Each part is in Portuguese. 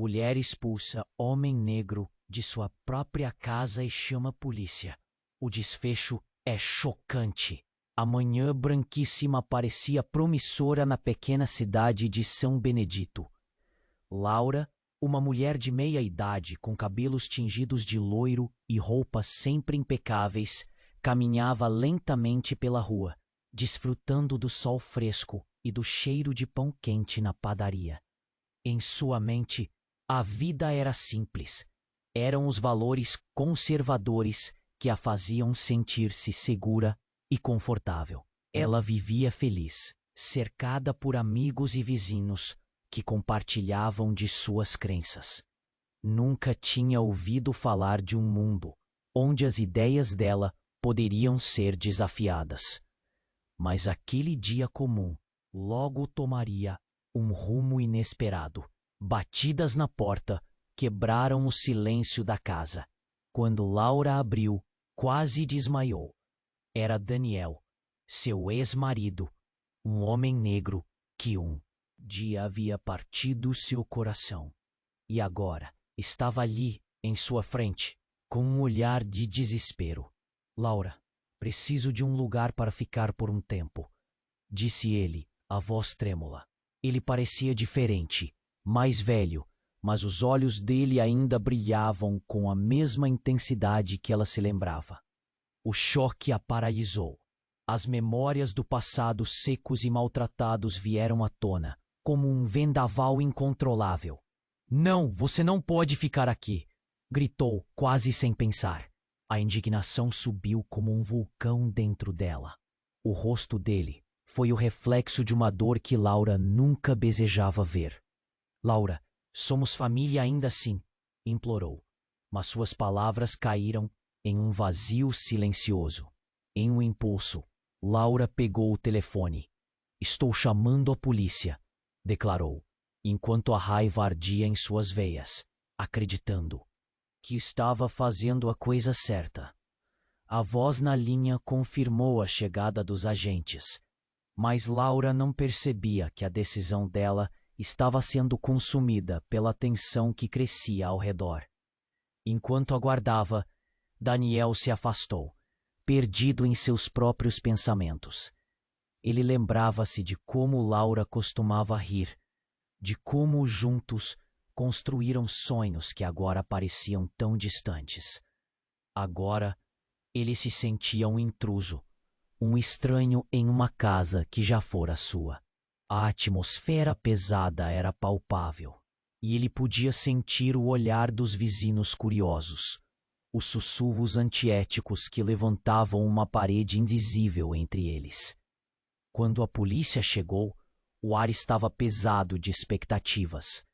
Mulher expulsa homem negro de sua própria casa e chama a polícia. O desfecho é chocante. A manhã branquíssima parecia promissora na pequena cidade de São Benedito. Laura, uma mulher de meia idade, com cabelos tingidos de loiro e roupas sempre impecáveis, caminhava lentamente pela rua, desfrutando do sol fresco e do cheiro de pão quente na padaria. Em sua mente, a vida era simples. Eram os valores conservadores que a faziam sentir-se segura e confortável. Ela vivia feliz, cercada por amigos e vizinhos que compartilhavam de suas crenças. Nunca tinha ouvido falar de um mundo onde as ideias dela poderiam ser desafiadas. Mas aquele dia comum logo tomaria um rumo inesperado. Batidas na porta quebraram o silêncio da casa. Quando Laura abriu, quase desmaiou. Era Daniel, seu ex-marido, um homem negro que um dia havia partido seu coração. E agora estava ali, em sua frente, com um olhar de desespero. Laura, preciso de um lugar para ficar por um tempo, disse ele, a voz trêmula. Ele parecia diferente, mais velho, mas os olhos dele ainda brilhavam com a mesma intensidade que ela se lembrava. O choque a paralisou. As memórias do passado secos e maltratados vieram à tona, como um vendaval incontrolável. Não, você não pode ficar aqui, gritou, quase sem pensar. A indignação subiu como um vulcão dentro dela. O rosto dele foi o reflexo de uma dor que Laura nunca desejava ver. Laura, somos família ainda assim, implorou, mas suas palavras caíram em um vazio silencioso. Em um impulso, Laura pegou o telefone. Estou chamando a polícia, declarou, enquanto a raiva ardia em suas veias, acreditando que estava fazendo a coisa certa. A voz na linha confirmou a chegada dos agentes, mas Laura não percebia que a decisão dela estava sendo consumida pela tensão que crescia ao redor. Enquanto aguardava, Daniel se afastou, perdido em seus próprios pensamentos. Ele lembrava-se de como Laura costumava rir, de como juntos construíram sonhos que agora pareciam tão distantes. Agora, ele se sentia um intruso, um estranho em uma casa que já fora sua. A atmosfera pesada era palpável, e ele podia sentir o olhar dos vizinhos curiosos, os sussurros antiéticos que levantavam uma parede invisível entre eles. Quando a polícia chegou, o ar estava pesado de expectativas.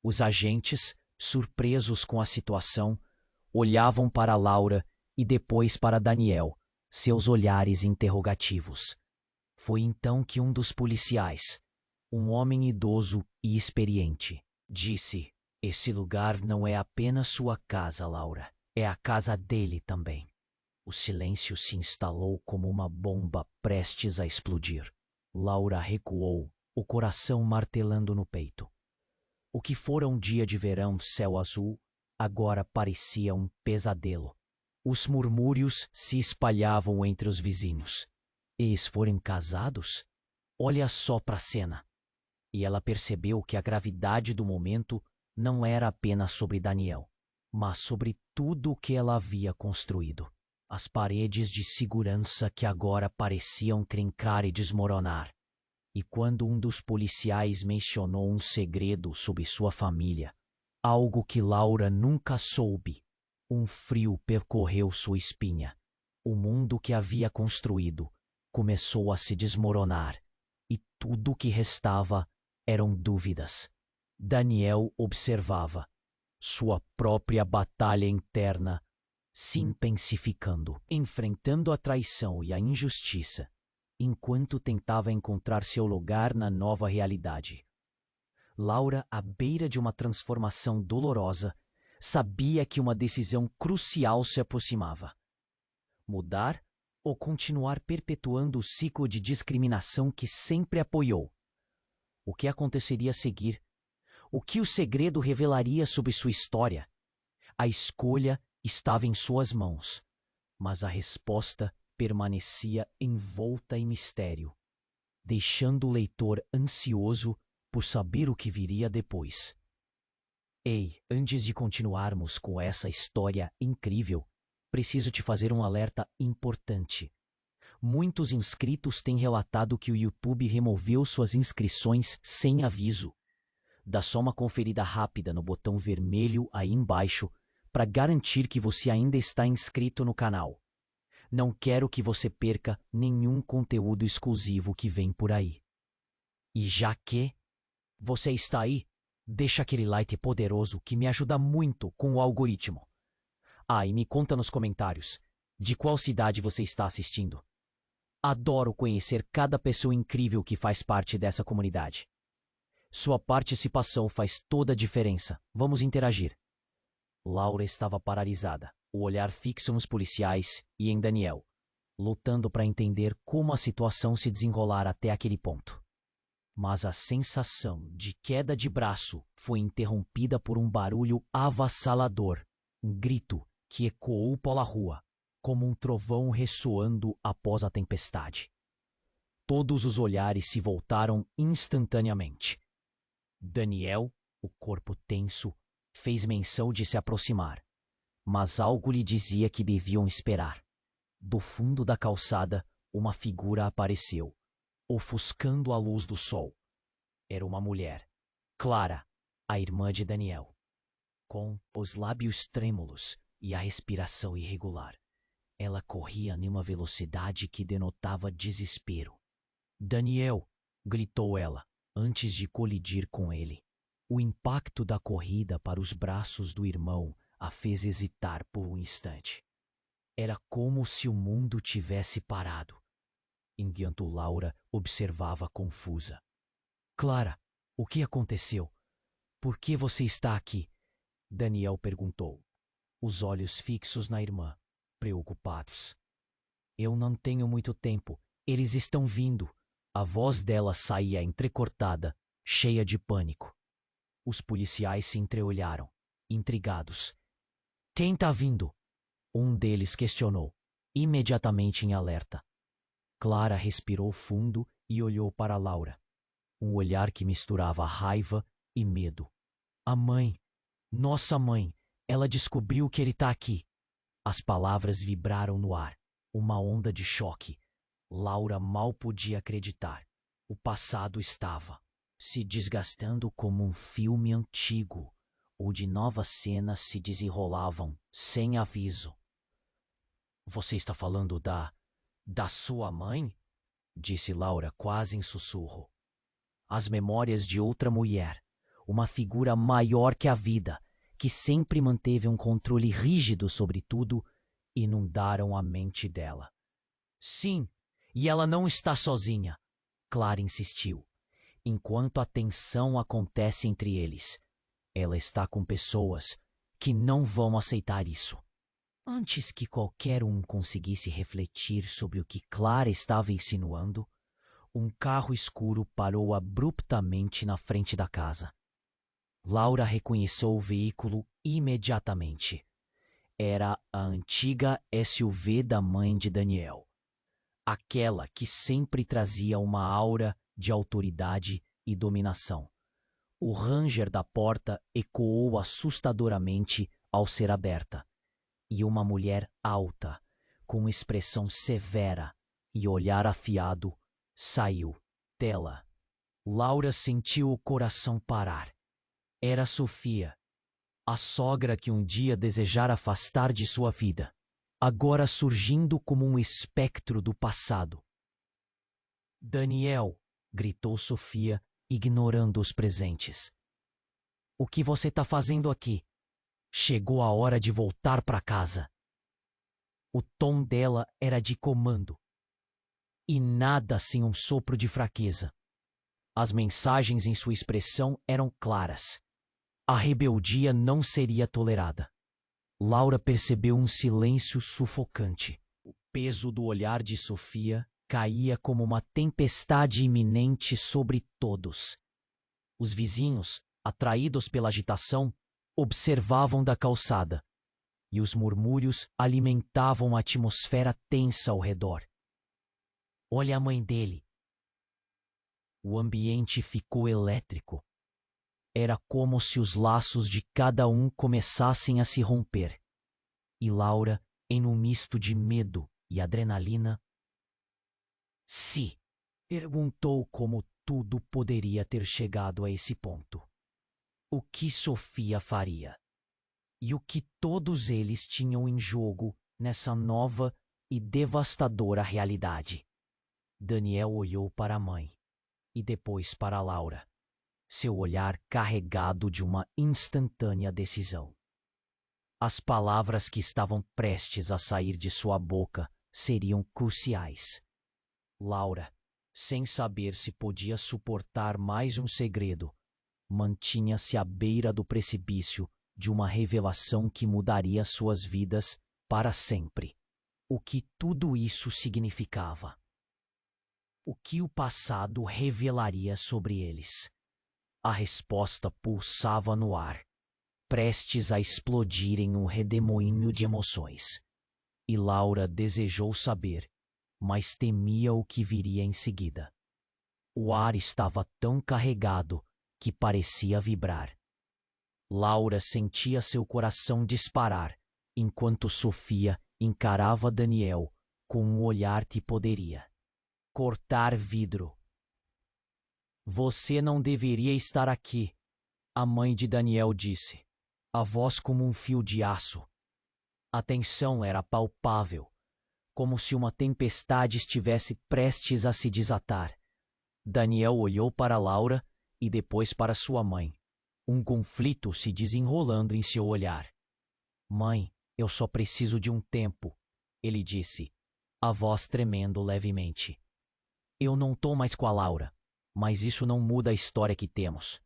Os agentes, surpresos com a situação, olhavam para Laura e depois para Daniel, seus olhares interrogativos. Foi então que um dos policiais, um homem idoso e experiente, disse: "Esse lugar não é apenas sua casa, Laura. É a casa dele também." O silêncio se instalou como uma bomba prestes a explodir. Laura recuou, o coração martelando no peito. O que fora um dia de verão céu azul, agora parecia um pesadelo. Os murmúrios se espalhavam entre os vizinhos. Eles foram casados? Olha só para a cena. E ela percebeu que a gravidade do momento não era apenas sobre Daniel, mas sobre tudo o que ela havia construído. As paredes de segurança que agora pareciam trincar e desmoronar. E quando um dos policiais mencionou um segredo sobre sua família, algo que Laura nunca soube, um frio percorreu sua espinha. O mundo que havia construído começou a se desmoronar, e tudo o que restava eram dúvidas. Daniel observava, sua própria batalha interna se intensificando, enfrentando a traição e a injustiça, enquanto tentava encontrar seu lugar na nova realidade. Laura, à beira de uma transformação dolorosa, sabia que uma decisão crucial se aproximava. Mudar ou continuar perpetuando o ciclo de discriminação que sempre apoiou? O que aconteceria a seguir? O que o segredo revelaria sobre sua história? A escolha estava em suas mãos, mas a resposta permanecia envolta em mistério, deixando o leitor ansioso por saber o que viria depois. Ei, antes de continuarmos com essa história incrível, preciso te fazer um alerta importante. Muitos inscritos têm relatado que o YouTube removeu suas inscrições sem aviso. Dá só uma conferida rápida no botão vermelho aí embaixo para garantir que você ainda está inscrito no canal. Não quero que você perca nenhum conteúdo exclusivo que vem por aí. E já que você está aí, deixa aquele like poderoso que me ajuda muito com o algoritmo. Ah, e me conta nos comentários de qual cidade você está assistindo. Adoro conhecer cada pessoa incrível que faz parte dessa comunidade. Sua participação faz toda a diferença. Vamos interagir. Laura estava paralisada, o olhar fixo nos policiais e em Daniel, lutando para entender como a situação se desenrolara até aquele ponto. Mas a sensação de queda de braço foi interrompida por um barulho avassalador, um grito que ecoou pela rua, como um trovão ressoando após a tempestade. Todos os olhares se voltaram instantaneamente. Daniel, o corpo tenso, fez menção de se aproximar, mas algo lhe dizia que deviam esperar. Do fundo da calçada, uma figura apareceu, ofuscando a luz do sol. Era uma mulher, Clara, a irmã de Daniel, com os lábios trêmulos e a respiração irregular. Ela corria em uma velocidade que denotava desespero. Daniel, gritou ela, antes de colidir com ele. O impacto da corrida para os braços do irmão a fez hesitar por um instante. Era como se o mundo tivesse parado, enquanto Laura observava confusa. Clara, o que aconteceu? Por que você está aqui? Daniel perguntou, os olhos fixos na irmã, preocupados. Eu não tenho muito tempo. Eles estão vindo. A voz dela saía entrecortada, cheia de pânico. Os policiais se entreolharam, intrigados. Quem tá vindo? Um deles questionou, imediatamente em alerta. Clara respirou fundo e olhou para Laura. Um olhar que misturava raiva e medo. A mãe, nossa mãe, ela descobriu que ele tá aqui. As palavras vibraram no ar, uma onda de choque. Laura mal podia acreditar. O passado estava se desgastando como um filme antigo, onde novas cenas se desenrolavam sem aviso. Você está falando da sua mãe? Disse Laura quase em sussurro. As memórias de outra mulher, uma figura maior que a vida, que sempre manteve um controle rígido sobre tudo, inundaram a mente dela. Sim, e ela não está sozinha, Clara insistiu. Enquanto a tensão acontece entre eles, ela está com pessoas que não vão aceitar isso. Antes que qualquer um conseguisse refletir sobre o que Clara estava insinuando, um carro escuro parou abruptamente na frente da casa. Laura reconheceu o veículo imediatamente. Era a antiga SUV da mãe de Daniel. Aquela que sempre trazia uma aura de autoridade e dominação. O ranger da porta ecoou assustadoramente ao ser aberta, e uma mulher alta, com expressão severa e olhar afiado, saiu dela. Laura sentiu o coração parar. Era Sofia, a sogra que um dia desejara afastar de sua vida, agora surgindo como um espectro do passado. Daniel, gritou Sofia, ignorando os presentes. O que você está fazendo aqui? Chegou a hora de voltar para casa. O tom dela era de comando. E nada sem um sopro de fraqueza. As mensagens em sua expressão eram claras. A rebeldia não seria tolerada. Laura percebeu um silêncio sufocante. O peso do olhar de Sofia caía como uma tempestade iminente sobre todos. Os vizinhos, atraídos pela agitação, observavam da calçada, e os murmúrios alimentavam a atmosfera tensa ao redor. Olha a mãe dele. O ambiente ficou elétrico. Era como se os laços de cada um começassem a se romper. E Laura, em um misto de medo e adrenalina, se perguntou como tudo poderia ter chegado a esse ponto. O que Sofia faria? E o que todos eles tinham em jogo nessa nova e devastadora realidade? Daniel olhou para a mãe e depois para Laura, seu olhar carregado de uma instantânea decisão. As palavras que estavam prestes a sair de sua boca seriam cruciais. Laura, sem saber se podia suportar mais um segredo, mantinha-se à beira do precipício de uma revelação que mudaria suas vidas para sempre. O que tudo isso significava? O que o passado revelaria sobre eles? A resposta pulsava no ar, prestes a explodir em um redemoinho de emoções. E Laura desejou saber, mas temia o que viria em seguida. O ar estava tão carregado que parecia vibrar. Laura sentia seu coração disparar, enquanto Sofia encarava Daniel com um olhar que poderia cortar vidro. Você não deveria estar aqui, a mãe de Daniel disse, a voz como um fio de aço. A tensão era palpável, como se uma tempestade estivesse prestes a se desatar. Daniel olhou para Laura e depois para sua mãe, um conflito se desenrolando em seu olhar. Mãe, eu só preciso de um tempo, ele disse, a voz tremendo levemente. Eu não tô mais com a Laura, mas isso não muda a história que temos.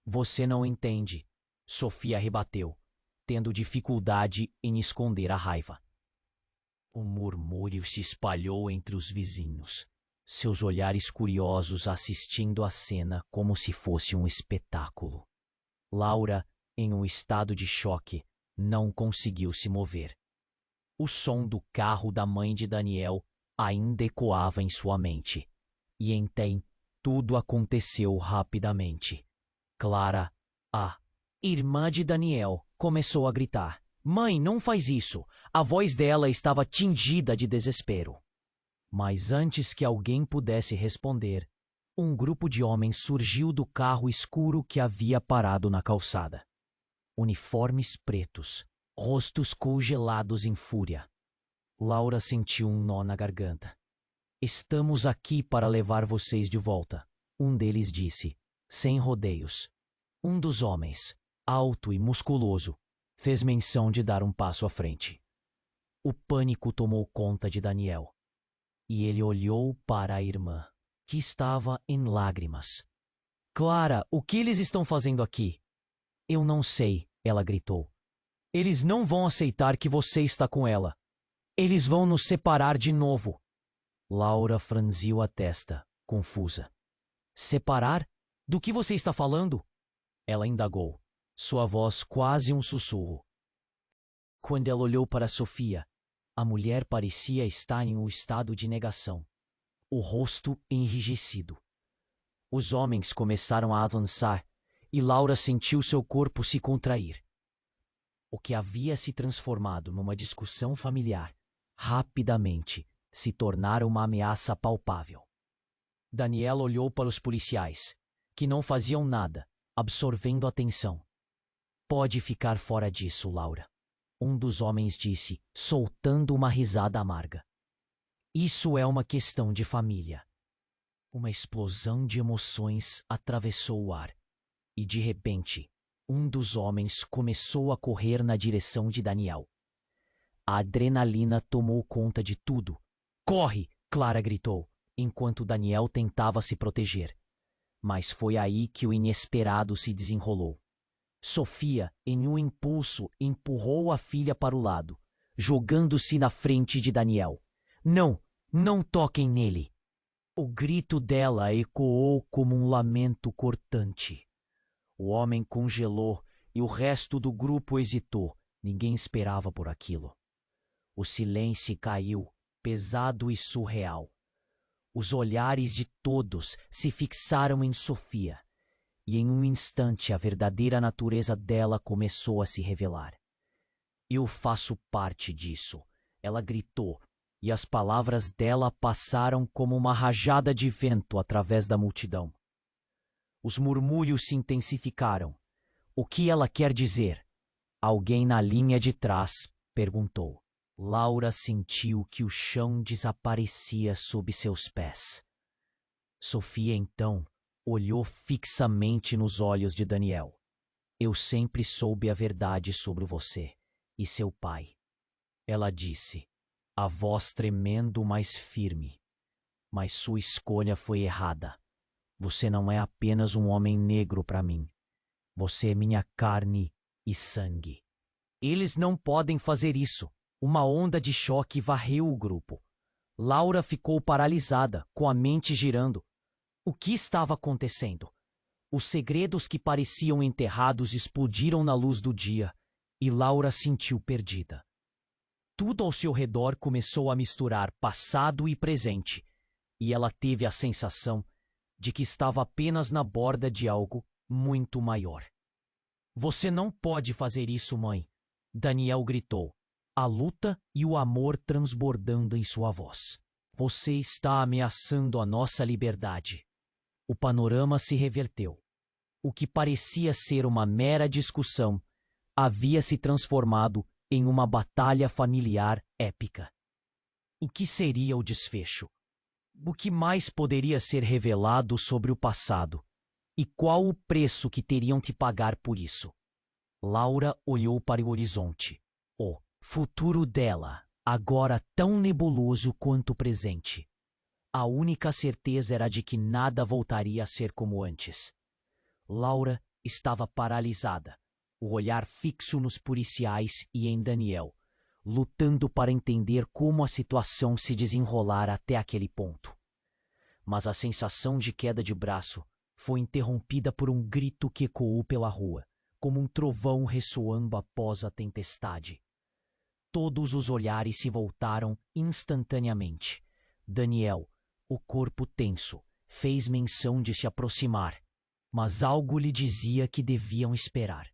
Você não entende, Sofia rebateu, tendo dificuldade em esconder a raiva. Um murmúrio se espalhou entre os vizinhos, seus olhares curiosos assistindo à cena como se fosse um espetáculo. Laura, em um estado de choque, não conseguiu se mover. O som do carro da mãe de Daniel ainda ecoava em sua mente. E então, tudo aconteceu rapidamente. Clara, a irmã de Daniel, começou a gritar. Mãe, não faz isso! A voz dela estava tingida de desespero. Mas antes que alguém pudesse responder, um grupo de homens surgiu do carro escuro que havia parado na calçada. Uniformes pretos, rostos congelados em fúria. Laura sentiu um nó na garganta. Estamos aqui para levar vocês de volta, um deles disse, sem rodeios. Um dos homens, alto e musculoso, fez menção de dar um passo à frente. O pânico tomou conta de Daniel. E ele olhou para a irmã, que estava em lágrimas. Clara, o que eles estão fazendo aqui? Eu não sei, ela gritou. Eles não vão aceitar que você está com ela. Eles vão nos separar de novo. Laura franziu a testa, confusa. Separar? Do que você está falando? Ela indagou, sua voz quase um sussurro. Quando ela olhou para Sofia, a mulher parecia estar em um estado de negação, o rosto enrijecido. Os homens começaram a avançar e Laura sentiu seu corpo se contrair. O que havia se transformado numa discussão familiar, rapidamente se tornara uma ameaça palpável. Daniel olhou para os policiais, que não faziam nada, absorvendo a tensão. Pode ficar fora disso, Laura, um dos homens disse, soltando uma risada amarga. Isso é uma questão de família. Uma explosão de emoções atravessou o ar, e de repente, um dos homens começou a correr na direção de Daniel. A adrenalina tomou conta de tudo. Corre! Clara gritou, enquanto Daniel tentava se proteger. Mas foi aí que o inesperado se desenrolou. Sofia, em um impulso, empurrou a filha para o lado, jogando-se na frente de Daniel. Não! Não toquem nele! O grito dela ecoou como um lamento cortante. O homem congelou e o resto do grupo hesitou. Ninguém esperava por aquilo. O silêncio caiu, pesado e surreal. Os olhares de todos se fixaram em Sofia, e em um instante a verdadeira natureza dela começou a se revelar. Eu faço parte disso, ela gritou, e as palavras dela passaram como uma rajada de vento através da multidão. Os murmúrios se intensificaram. O que ela quer dizer? Alguém na linha de trás perguntou. Laura sentiu que o chão desaparecia sob seus pés. Sofia, então, olhou fixamente nos olhos de Daniel. Eu sempre soube a verdade sobre você e seu pai. Ela disse, a voz tremendo, mas firme. Mas sua escolha foi errada. Você não é apenas um homem negro para mim. Você é minha carne e sangue. Eles não podem fazer isso. Uma onda de choque varreu o grupo. Laura ficou paralisada, com a mente girando. O que estava acontecendo? Os segredos que pareciam enterrados explodiram na luz do dia, e Laura sentiu perdida. Tudo ao seu redor começou a misturar passado e presente, e ela teve a sensação de que estava apenas na borda de algo muito maior. Você não pode fazer isso, mãe, Daniel gritou, a luta e o amor transbordando em sua voz. Você está ameaçando a nossa liberdade. O panorama se reverteu. O que parecia ser uma mera discussão havia se transformado em uma batalha familiar épica. O que seria o desfecho? O que mais poderia ser revelado sobre o passado? E qual o preço que teriam de pagar por isso? Laura olhou para o horizonte. O futuro dela, agora tão nebuloso quanto o presente. A única certeza era de que nada voltaria a ser como antes. Laura estava paralisada, o olhar fixo nos policiais e em Daniel, lutando para entender como a situação se desenrolara até aquele ponto. Mas a sensação de queda de braço foi interrompida por um grito que ecoou pela rua, como um trovão ressoando após a tempestade. Todos os olhares se voltaram instantaneamente. Daniel, o corpo tenso, fez menção de se aproximar, mas algo lhe dizia que deviam esperar.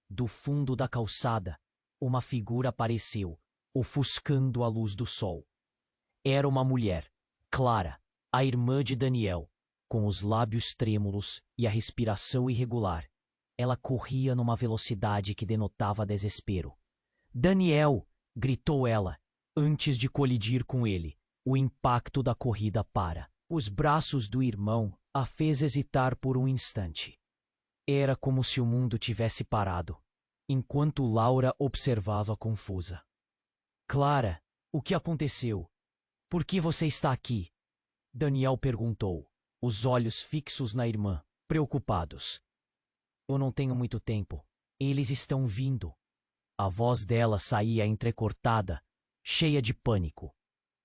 Do fundo da calçada, uma figura apareceu, ofuscando a luz do sol. Era uma mulher, Clara, a irmã de Daniel, com os lábios trêmulos e a respiração irregular. Ela corria numa velocidade que denotava desespero. Daniel! Gritou ela, antes de colidir com ele. O impacto da corrida para. Os braços do irmão a fez hesitar por um instante. Era como se o mundo tivesse parado, enquanto Laura observava confusa. Clara, o que aconteceu? Por que você está aqui? Daniel perguntou, os olhos fixos na irmã, preocupados. Eu não tenho muito tempo. Eles estão vindo. A voz dela saía entrecortada, cheia de pânico.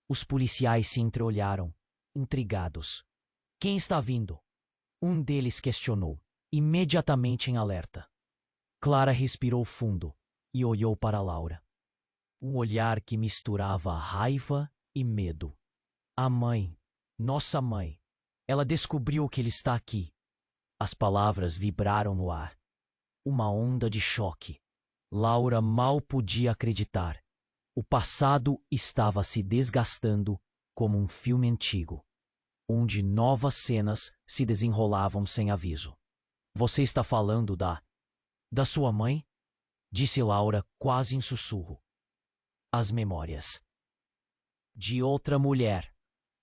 Os policiais se entreolharam, intrigados. Quem está vindo? Um deles questionou, imediatamente em alerta. Clara respirou fundo e olhou para Laura. Um olhar que misturava raiva e medo. A mãe, nossa mãe. Ela descobriu que ele está aqui. As palavras vibraram no ar. Uma onda de choque. Laura mal podia acreditar. O passado estava se desgastando como um filme antigo, onde novas cenas se desenrolavam sem aviso. Você está falando da sua mãe? Disse Laura quase em sussurro. As memórias. De outra mulher,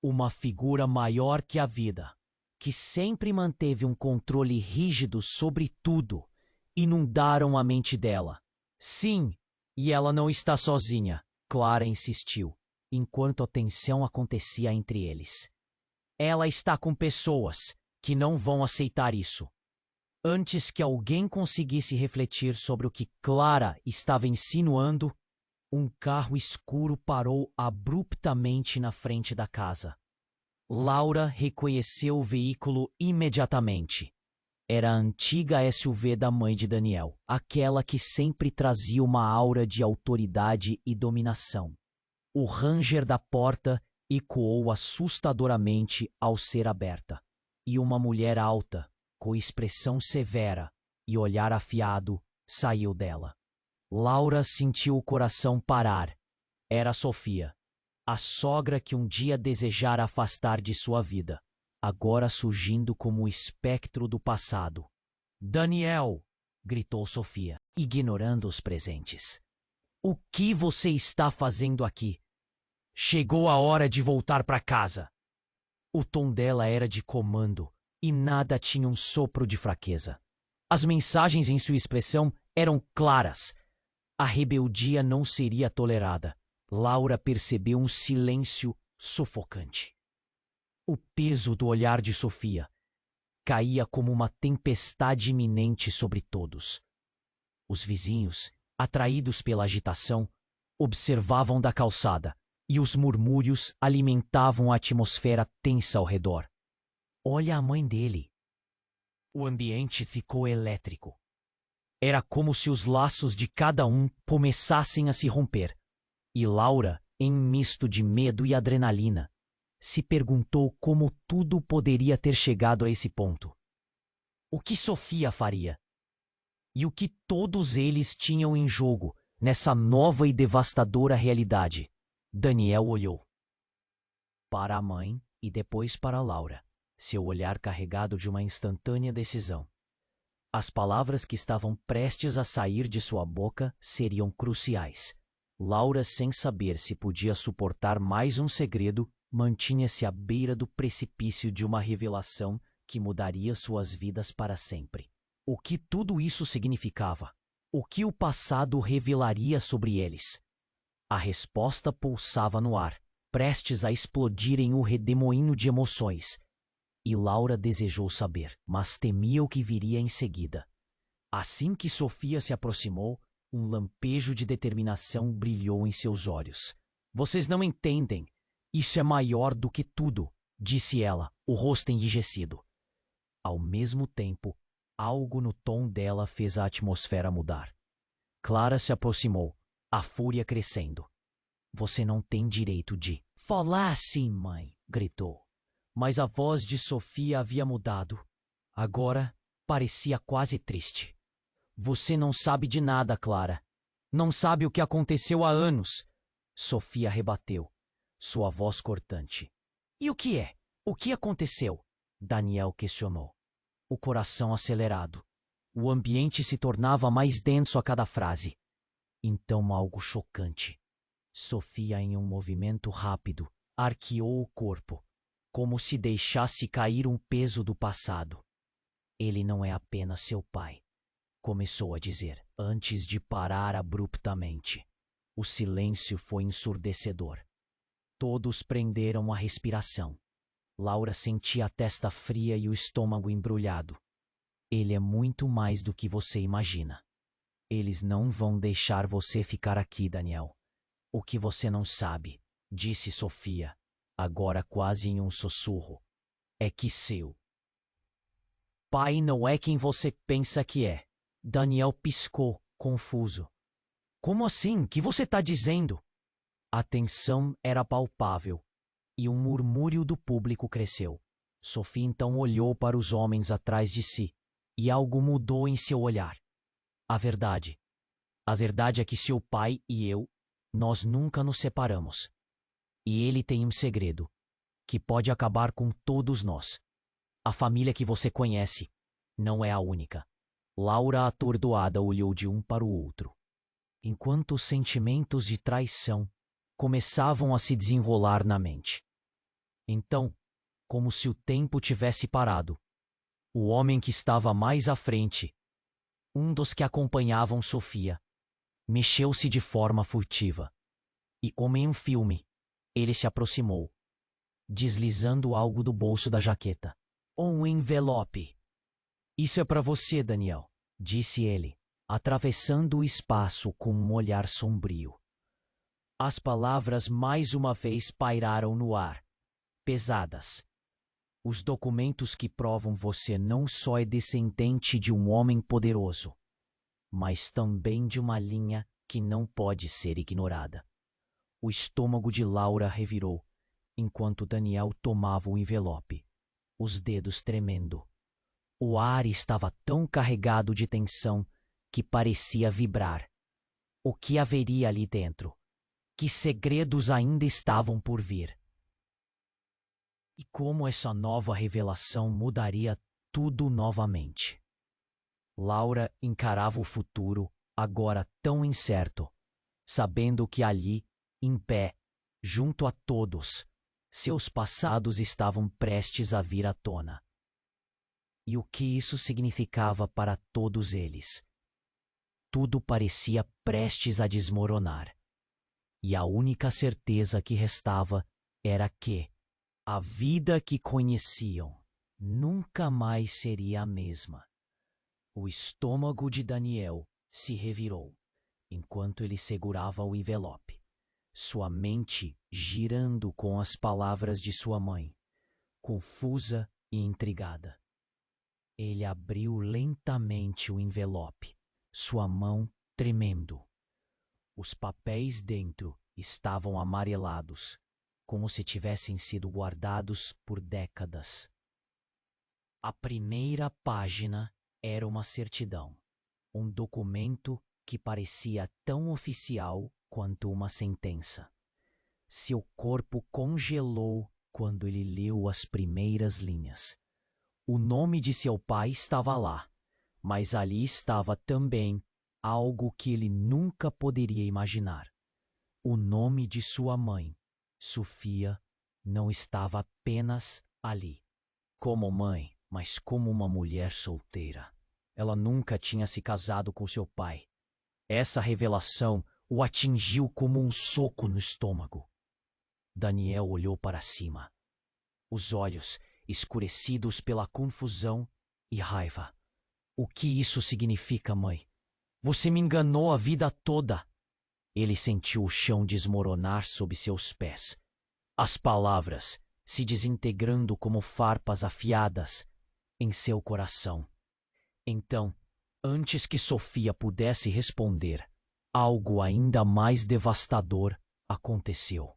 uma figura maior que a vida, que sempre manteve um controle rígido sobre tudo, inundaram a mente dela. Sim, e ela não está sozinha, Clara insistiu, enquanto a tensão acontecia entre eles. Ela está com pessoas que não vão aceitar isso. Antes que alguém conseguisse refletir sobre o que Clara estava insinuando, um carro escuro parou abruptamente na frente da casa. Laura reconheceu o veículo imediatamente. Era a antiga SUV da mãe de Daniel, aquela que sempre trazia uma aura de autoridade e dominação. O ranger da porta ecoou assustadoramente ao ser aberta, e uma mulher alta, com expressão severa e olhar afiado, saiu dela. Laura sentiu o coração parar. Era Sofia, a sogra que um dia desejara afastar de sua vida, agora surgindo como o espectro do passado. "Daniel!" gritou Sofia, ignorando os presentes. "O que você está fazendo aqui? Chegou a hora de voltar para casa." O tom dela era de comando e nada tinha um sopro de fraqueza. As mensagens em sua expressão eram claras. A rebeldia não seria tolerada. Laura percebeu um silêncio sufocante. O peso do olhar de Sofia caía como uma tempestade iminente sobre todos. Os vizinhos, atraídos pela agitação, observavam da calçada, e os murmúrios alimentavam a atmosfera tensa ao redor. "Olha a mãe dele." O ambiente ficou elétrico. Era como se os laços de cada um começassem a se romper. E Laura, em um misto de medo e adrenalina, se perguntou como tudo poderia ter chegado a esse ponto. O que Sofia faria? E o que todos eles tinham em jogo nessa nova e devastadora realidade? Daniel olhou para a mãe e depois para Laura, seu olhar carregado de uma instantânea decisão. As palavras que estavam prestes a sair de sua boca seriam cruciais. Laura, sem saber se podia suportar mais um segredo, mantinha-se à beira do precipício de uma revelação que mudaria suas vidas para sempre. O que tudo isso significava? O que o passado revelaria sobre eles? A resposta pulsava no ar, prestes a explodir em um redemoinho de emoções. E Laura desejou saber, mas temia o que viria em seguida. Assim que Sofia se aproximou, um lampejo de determinação brilhou em seus olhos. "Vocês não entendem. Isso é maior do que tudo", disse ela, o rosto enrijecido. Ao mesmo tempo, algo no tom dela fez a atmosfera mudar. Clara se aproximou, a fúria crescendo. "Você não tem direito de falar assim, mãe", gritou. Mas a voz de Sofia havia mudado. Agora parecia quase triste. "Você não sabe de nada, Clara. Não sabe o que aconteceu há anos", Sofia rebateu, sua voz cortante. "E o que é? O que aconteceu?" Daniel questionou, o coração acelerado. O ambiente se tornava mais denso a cada frase. Então algo chocante. Sofia, em um movimento rápido, arqueou o corpo, como se deixasse cair um peso do passado. "Ele não é apenas seu pai", começou a dizer, antes de parar abruptamente. O silêncio foi ensurdecedor. Todos prenderam a respiração. Laura sentia a testa fria e o estômago embrulhado. "Ele é muito mais do que você imagina. Eles não vão deixar você ficar aqui, Daniel. O que você não sabe", disse Sofia, agora quase em um sussurro, "é que seu pai não é quem você pensa que é." Daniel piscou, confuso. "Como assim? O que você está dizendo?" A tensão era palpável, e um murmúrio do público cresceu. Sofia então olhou para os homens atrás de si, e algo mudou em seu olhar. A verdade é que seu pai e eu, nós nunca nos separamos. E ele tem um segredo, que pode acabar com todos nós. A família que você conhece não é a única." Laura, atordoada, olhou de um para o outro, enquanto os sentimentos de traição começavam a se desenrolar na mente. Então, como se o tempo tivesse parado, o homem que estava mais à frente, um dos que acompanhavam Sofia, mexeu-se de forma furtiva. E, como em um filme, ele se aproximou, deslizando algo do bolso da jaqueta. "Um envelope." "Isso é para você, Daniel", disse ele, atravessando o espaço com um olhar sombrio. As palavras mais uma vez pairaram no ar, pesadas. Os documentos que provam você não só é descendente de um homem poderoso, mas também de uma linha que não pode ser ignorada. O estômago de Laura revirou, enquanto Daniel tomava o envelope, os dedos tremendo. O ar estava tão carregado de tensão que parecia vibrar. O que haveria ali dentro? Que segredos ainda estavam por vir? E como essa nova revelação mudaria tudo novamente? Laura encarava o futuro, agora tão incerto, sabendo que ali, em pé, junto a todos, seus passados estavam prestes a vir à tona. E o que isso significava para todos eles? Tudo parecia prestes a desmoronar. E a única certeza que restava era que a vida que conheciam nunca mais seria a mesma. O estômago de Daniel se revirou enquanto ele segurava o envelope, sua mente girando com as palavras de sua mãe, confusa e intrigada. Ele abriu lentamente o envelope, sua mão tremendo. Os papéis dentro estavam amarelados, como se tivessem sido guardados por décadas. A primeira página era uma certidão, um documento que parecia tão oficial quanto uma sentença. Seu corpo congelou quando ele leu as primeiras linhas. O nome de seu pai estava lá, mas ali estava também algo que ele nunca poderia imaginar. O nome de sua mãe, Sofia, não estava apenas ali, como mãe, mas como uma mulher solteira. Ela nunca tinha se casado com seu pai. Essa revelação o atingiu como um soco no estômago. Daniel olhou para cima, os olhos escurecidos pela confusão e raiva. O que isso significa, mãe? Você me enganou a vida toda. Ele sentiu o chão desmoronar sob seus pés. As palavras se desintegrando como farpas afiadas em seu coração. Então, antes que Sofia pudesse responder, algo ainda mais devastador aconteceu.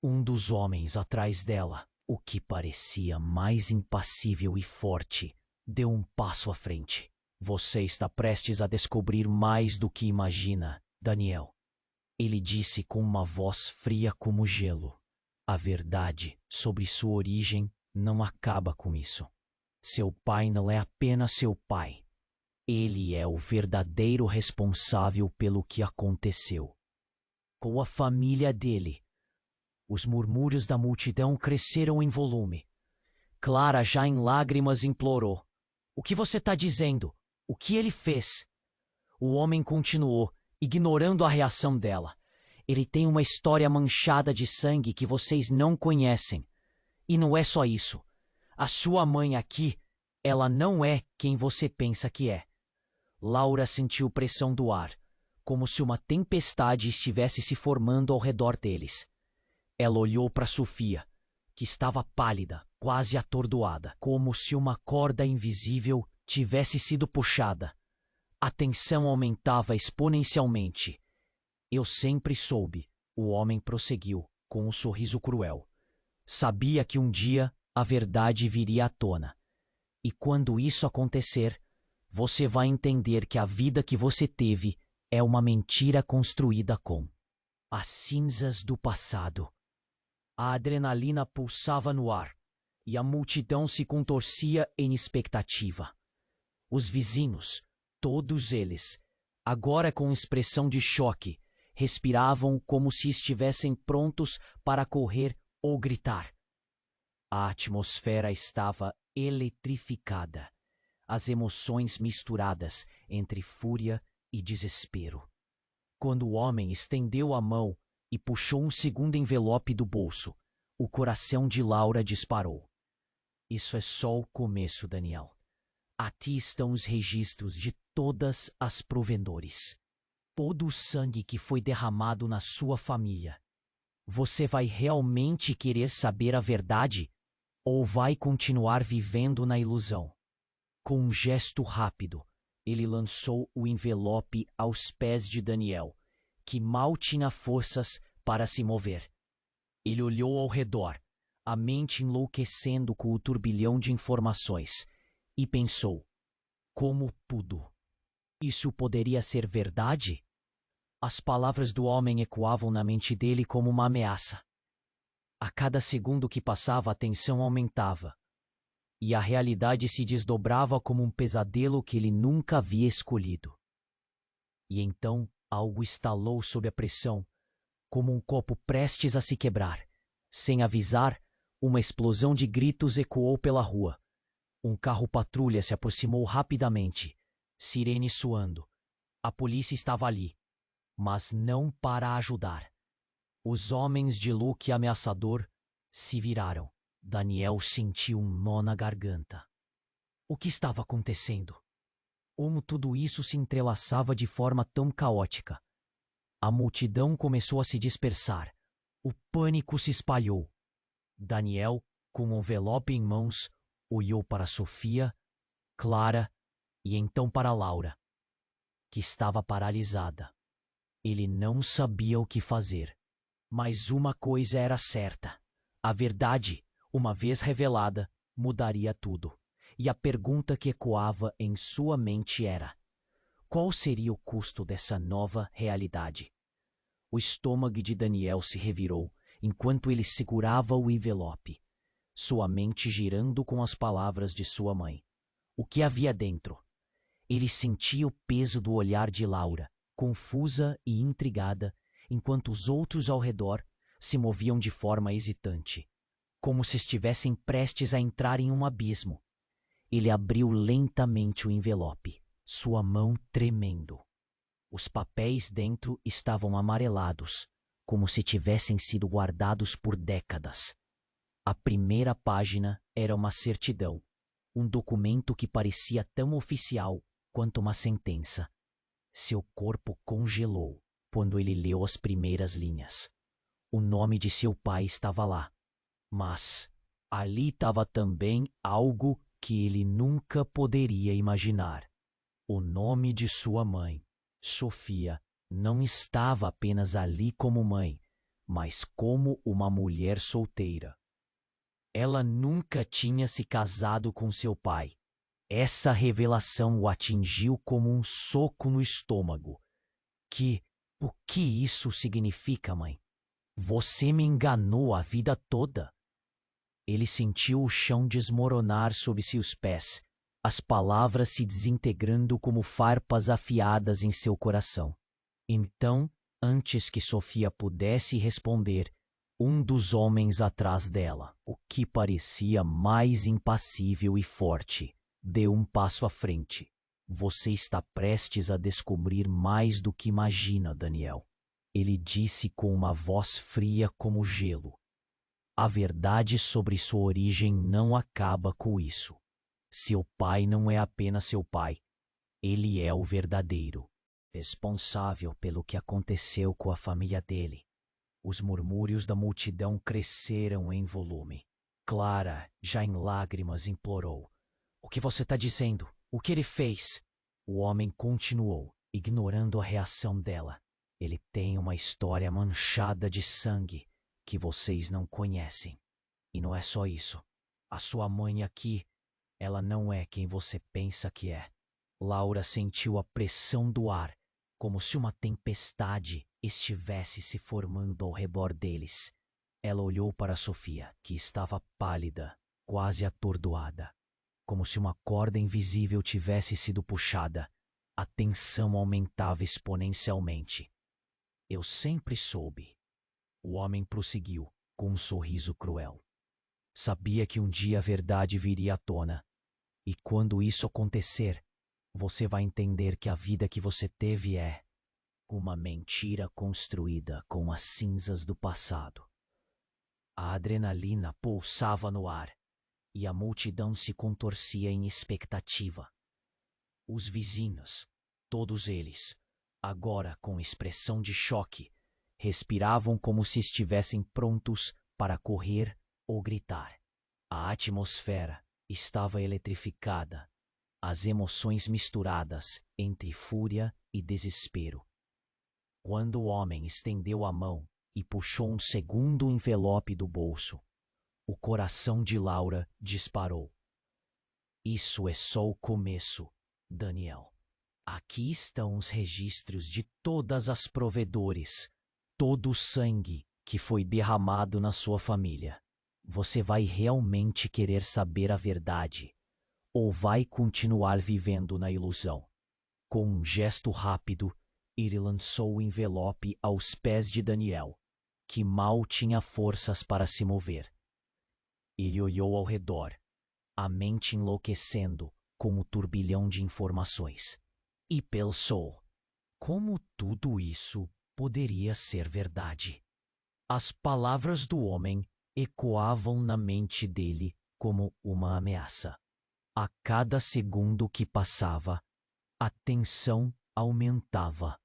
Um dos homens atrás dela, o que parecia mais impassível e forte, deu um passo à frente. Você está prestes a descobrir mais do que imagina, Daniel. Ele disse com uma voz fria como gelo. A verdade sobre sua origem não acaba com isso. Seu pai não é apenas seu pai. Ele é o verdadeiro responsável pelo que aconteceu. Com a família dele. Os murmúrios da multidão cresceram em volume. Clara, já em lágrimas, implorou. O que você está dizendo? O que ele fez? O homem continuou, ignorando a reação dela. Ele tem uma história manchada de sangue que vocês não conhecem. E não é só isso. A sua mãe aqui, ela não é quem você pensa que é. Laura sentiu pressão do ar, como se uma tempestade estivesse se formando ao redor deles. Ela olhou para Sofia, que estava pálida, quase atordoada, como se uma corda invisível tivesse sido puxada. A tensão aumentava exponencialmente. Eu sempre soube, o homem prosseguiu, com um sorriso cruel. Sabia que um dia a verdade viria à tona. E quando isso acontecer, você vai entender que a vida que você teve é uma mentira construída com as cinzas do passado. A adrenalina pulsava no ar e a multidão se contorcia em expectativa. Os vizinhos, todos eles, agora com expressão de choque, respiravam como se estivessem prontos para correr ou gritar. A atmosfera estava eletrificada, as emoções misturadas entre fúria e desespero. Quando o homem estendeu a mão e puxou um segundo envelope do bolso, o coração de Laura disparou. Isso é só o começo, Daniel. Aqui estão os registros de todas as provedores. Todo o sangue que foi derramado na sua família. Você vai realmente querer saber a verdade? ou vai continuar vivendo na ilusão? Com um gesto rápido, ele lançou o envelope aos pés de Daniel, que mal tinha forças para se mover. Ele olhou ao redor, a mente enlouquecendo com o turbilhão de informações, e pensou: como pudo? Isso poderia ser verdade? As palavras do homem ecoavam na mente dele como uma ameaça. A cada segundo que passava, a tensão aumentava, e a realidade se desdobrava como um pesadelo que ele nunca havia escolhido. E então algo estalou sob a pressão, como um copo prestes a se quebrar. Sem avisar, uma explosão de gritos ecoou pela rua. Um carro-patrulha se aproximou rapidamente, sirene soando. A polícia estava ali, mas não para ajudar. Os homens de look ameaçador se viraram. Daniel sentiu um nó na garganta. O que estava acontecendo? Como tudo isso se entrelaçava de forma tão caótica? A multidão começou a se dispersar. O pânico se espalhou. Daniel, com um envelope em mãos, olhou para Sofia, Clara e então para Laura, que estava paralisada. Ele não sabia o que fazer. Mas uma coisa era certa: a verdade, uma vez revelada, mudaria tudo. E a pergunta que ecoava em sua mente era: qual seria o custo dessa nova realidade? O estômago de Daniel se revirou enquanto ele segurava o envelope, sua mente girando com as palavras de sua mãe. O que havia dentro? Ele sentia o peso do olhar de Laura, confusa e intrigada, enquanto os outros ao redor se moviam de forma hesitante, como se estivessem prestes a entrar em um abismo. Ele abriu lentamente o envelope, sua mão tremendo. Os papéis dentro estavam amarelados, como se tivessem sido guardados por décadas. A primeira página era uma certidão, um documento que parecia tão oficial quanto uma sentença. Seu corpo congelou quando ele leu as primeiras linhas. O nome de seu pai estava lá, mas ali estava também algo que ele nunca poderia imaginar. O nome de sua mãe. Sofia não estava apenas ali como mãe, mas como uma mulher solteira. Ela nunca tinha se casado com seu pai. Essa revelação o atingiu como um soco no estômago. O que isso significa, mãe? Você me enganou a vida toda. Ele sentiu o chão desmoronar sob seus pés, as palavras se desintegrando como farpas afiadas em seu coração. Então, antes que Sofia pudesse responder, um dos homens atrás dela, o que parecia mais impassível e forte, deu um passo à frente. Você está prestes a descobrir mais do que imagina, Daniel. Ele disse com uma voz fria como gelo. A verdade sobre sua origem não acaba com isso. Seu pai não é apenas seu pai. Ele é o verdadeiro, responsável pelo que aconteceu com a família dele. Os murmúrios da multidão cresceram em volume. Clara, já em lágrimas, implorou. O que você está dizendo? O que ele fez? O homem continuou, ignorando a reação dela. Ele tem uma história manchada de sangue que vocês não conhecem. E não é só isso. A sua mãe aqui, ela não é quem você pensa que é. Laura sentiu a pressão do ar, como se uma tempestade estivesse se formando ao redor deles. Ela olhou para Sofia, que estava pálida, quase atordoada. Como se uma corda invisível tivesse sido puxada, a tensão aumentava exponencialmente. Eu sempre soube. O homem prosseguiu, com um sorriso cruel. Sabia que um dia a verdade viria à tona. E quando isso acontecer, você vai entender que a vida que você teve é uma mentira construída com as cinzas do passado. A adrenalina pulsava no ar e a multidão se contorcia em expectativa. Os vizinhos, todos eles, agora com expressão de choque, respiravam como se estivessem prontos para correr ou gritar. A atmosfera estava eletrificada, as emoções misturadas entre fúria e desespero. Quando o homem estendeu a mão e puxou um segundo envelope do bolso, o coração de Laura disparou. Isso é só o começo, Daniel. Aqui estão os registros de todas as provedores, todo o sangue que foi derramado na sua família. Você vai realmente querer saber a verdade ou vai continuar vivendo na ilusão? Com um gesto rápido, ele lançou o envelope aos pés de Daniel, que mal tinha forças para se mover. Ele olhou ao redor, a mente enlouquecendo com o turbilhão de informações, e pensou: como tudo isso poderia ser verdade? As palavras do homem ecoavam na mente dele como uma ameaça. A cada segundo que passava, a tensão aumentava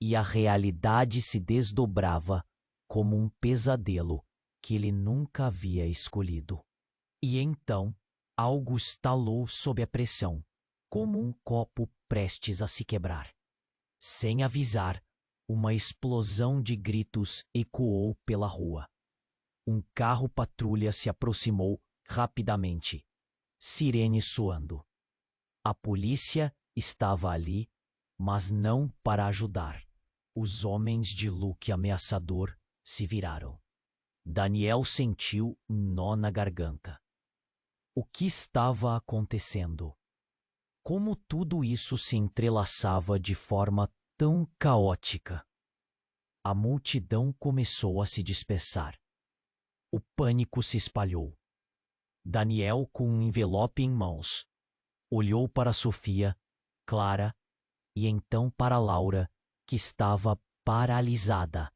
e a realidade se desdobrava como um pesadelo que ele nunca havia escolhido. E então, algo estalou sob a pressão, como um copo prestes a se quebrar. Sem avisar, uma explosão de gritos ecoou pela rua. Um carro patrulha se aproximou rapidamente, sirene soando. A polícia estava ali, mas não para ajudar. Os homens de look ameaçador se viraram. Daniel sentiu um nó na garganta. O que estava acontecendo? Como tudo isso se entrelaçava de forma tão caótica? A multidão começou a se dispersar. O pânico se espalhou. Daniel, com um envelope em mãos, olhou para Sofia, Clara e então para Laura, que estava paralisada.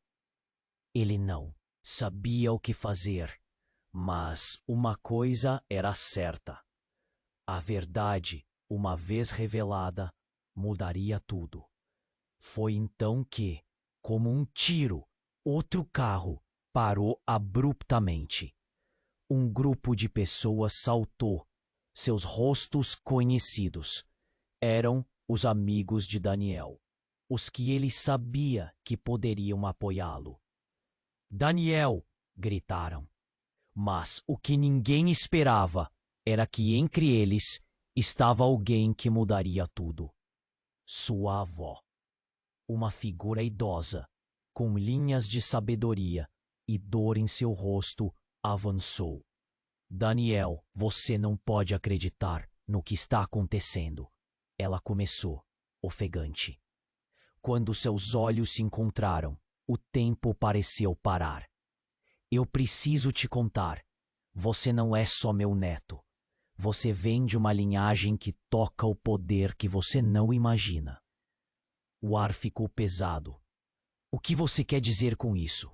Ele não sabia o que fazer, mas uma coisa era certa. A verdade, uma vez revelada, mudaria tudo. Foi então que, como um tiro, outro carro parou abruptamente. Um grupo de pessoas saltou, seus rostos conhecidos. Eram os amigos de Daniel, os que ele sabia que poderiam apoiá-lo. Daniel! Gritaram. Mas o que ninguém esperava era que entre eles estava alguém que mudaria tudo. Sua avó. Uma figura idosa, com linhas de sabedoria e dor em seu rosto, avançou. Daniel, você não pode acreditar no que está acontecendo. Ela começou, ofegante. Quando seus olhos se encontraram, o tempo pareceu parar. Eu preciso te contar. Você não é só meu neto. Você vem de uma linhagem que toca o poder que você não imagina. O ar ficou pesado. O que você quer dizer com isso?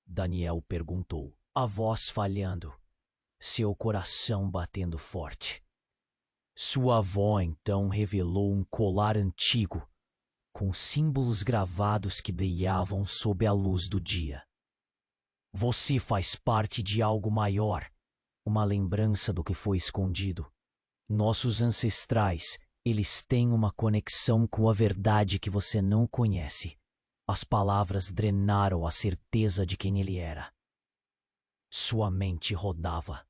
Daniel perguntou, a voz falhando, seu coração batendo forte. Sua avó então revelou um colar antigo, com símbolos gravados que brilhavam sob a luz do dia. Você faz parte de algo maior, uma lembrança do que foi escondido. Nossos ancestrais, eles têm uma conexão com a verdade que você não conhece. As palavras drenaram a certeza de quem ele era. Sua mente rodava.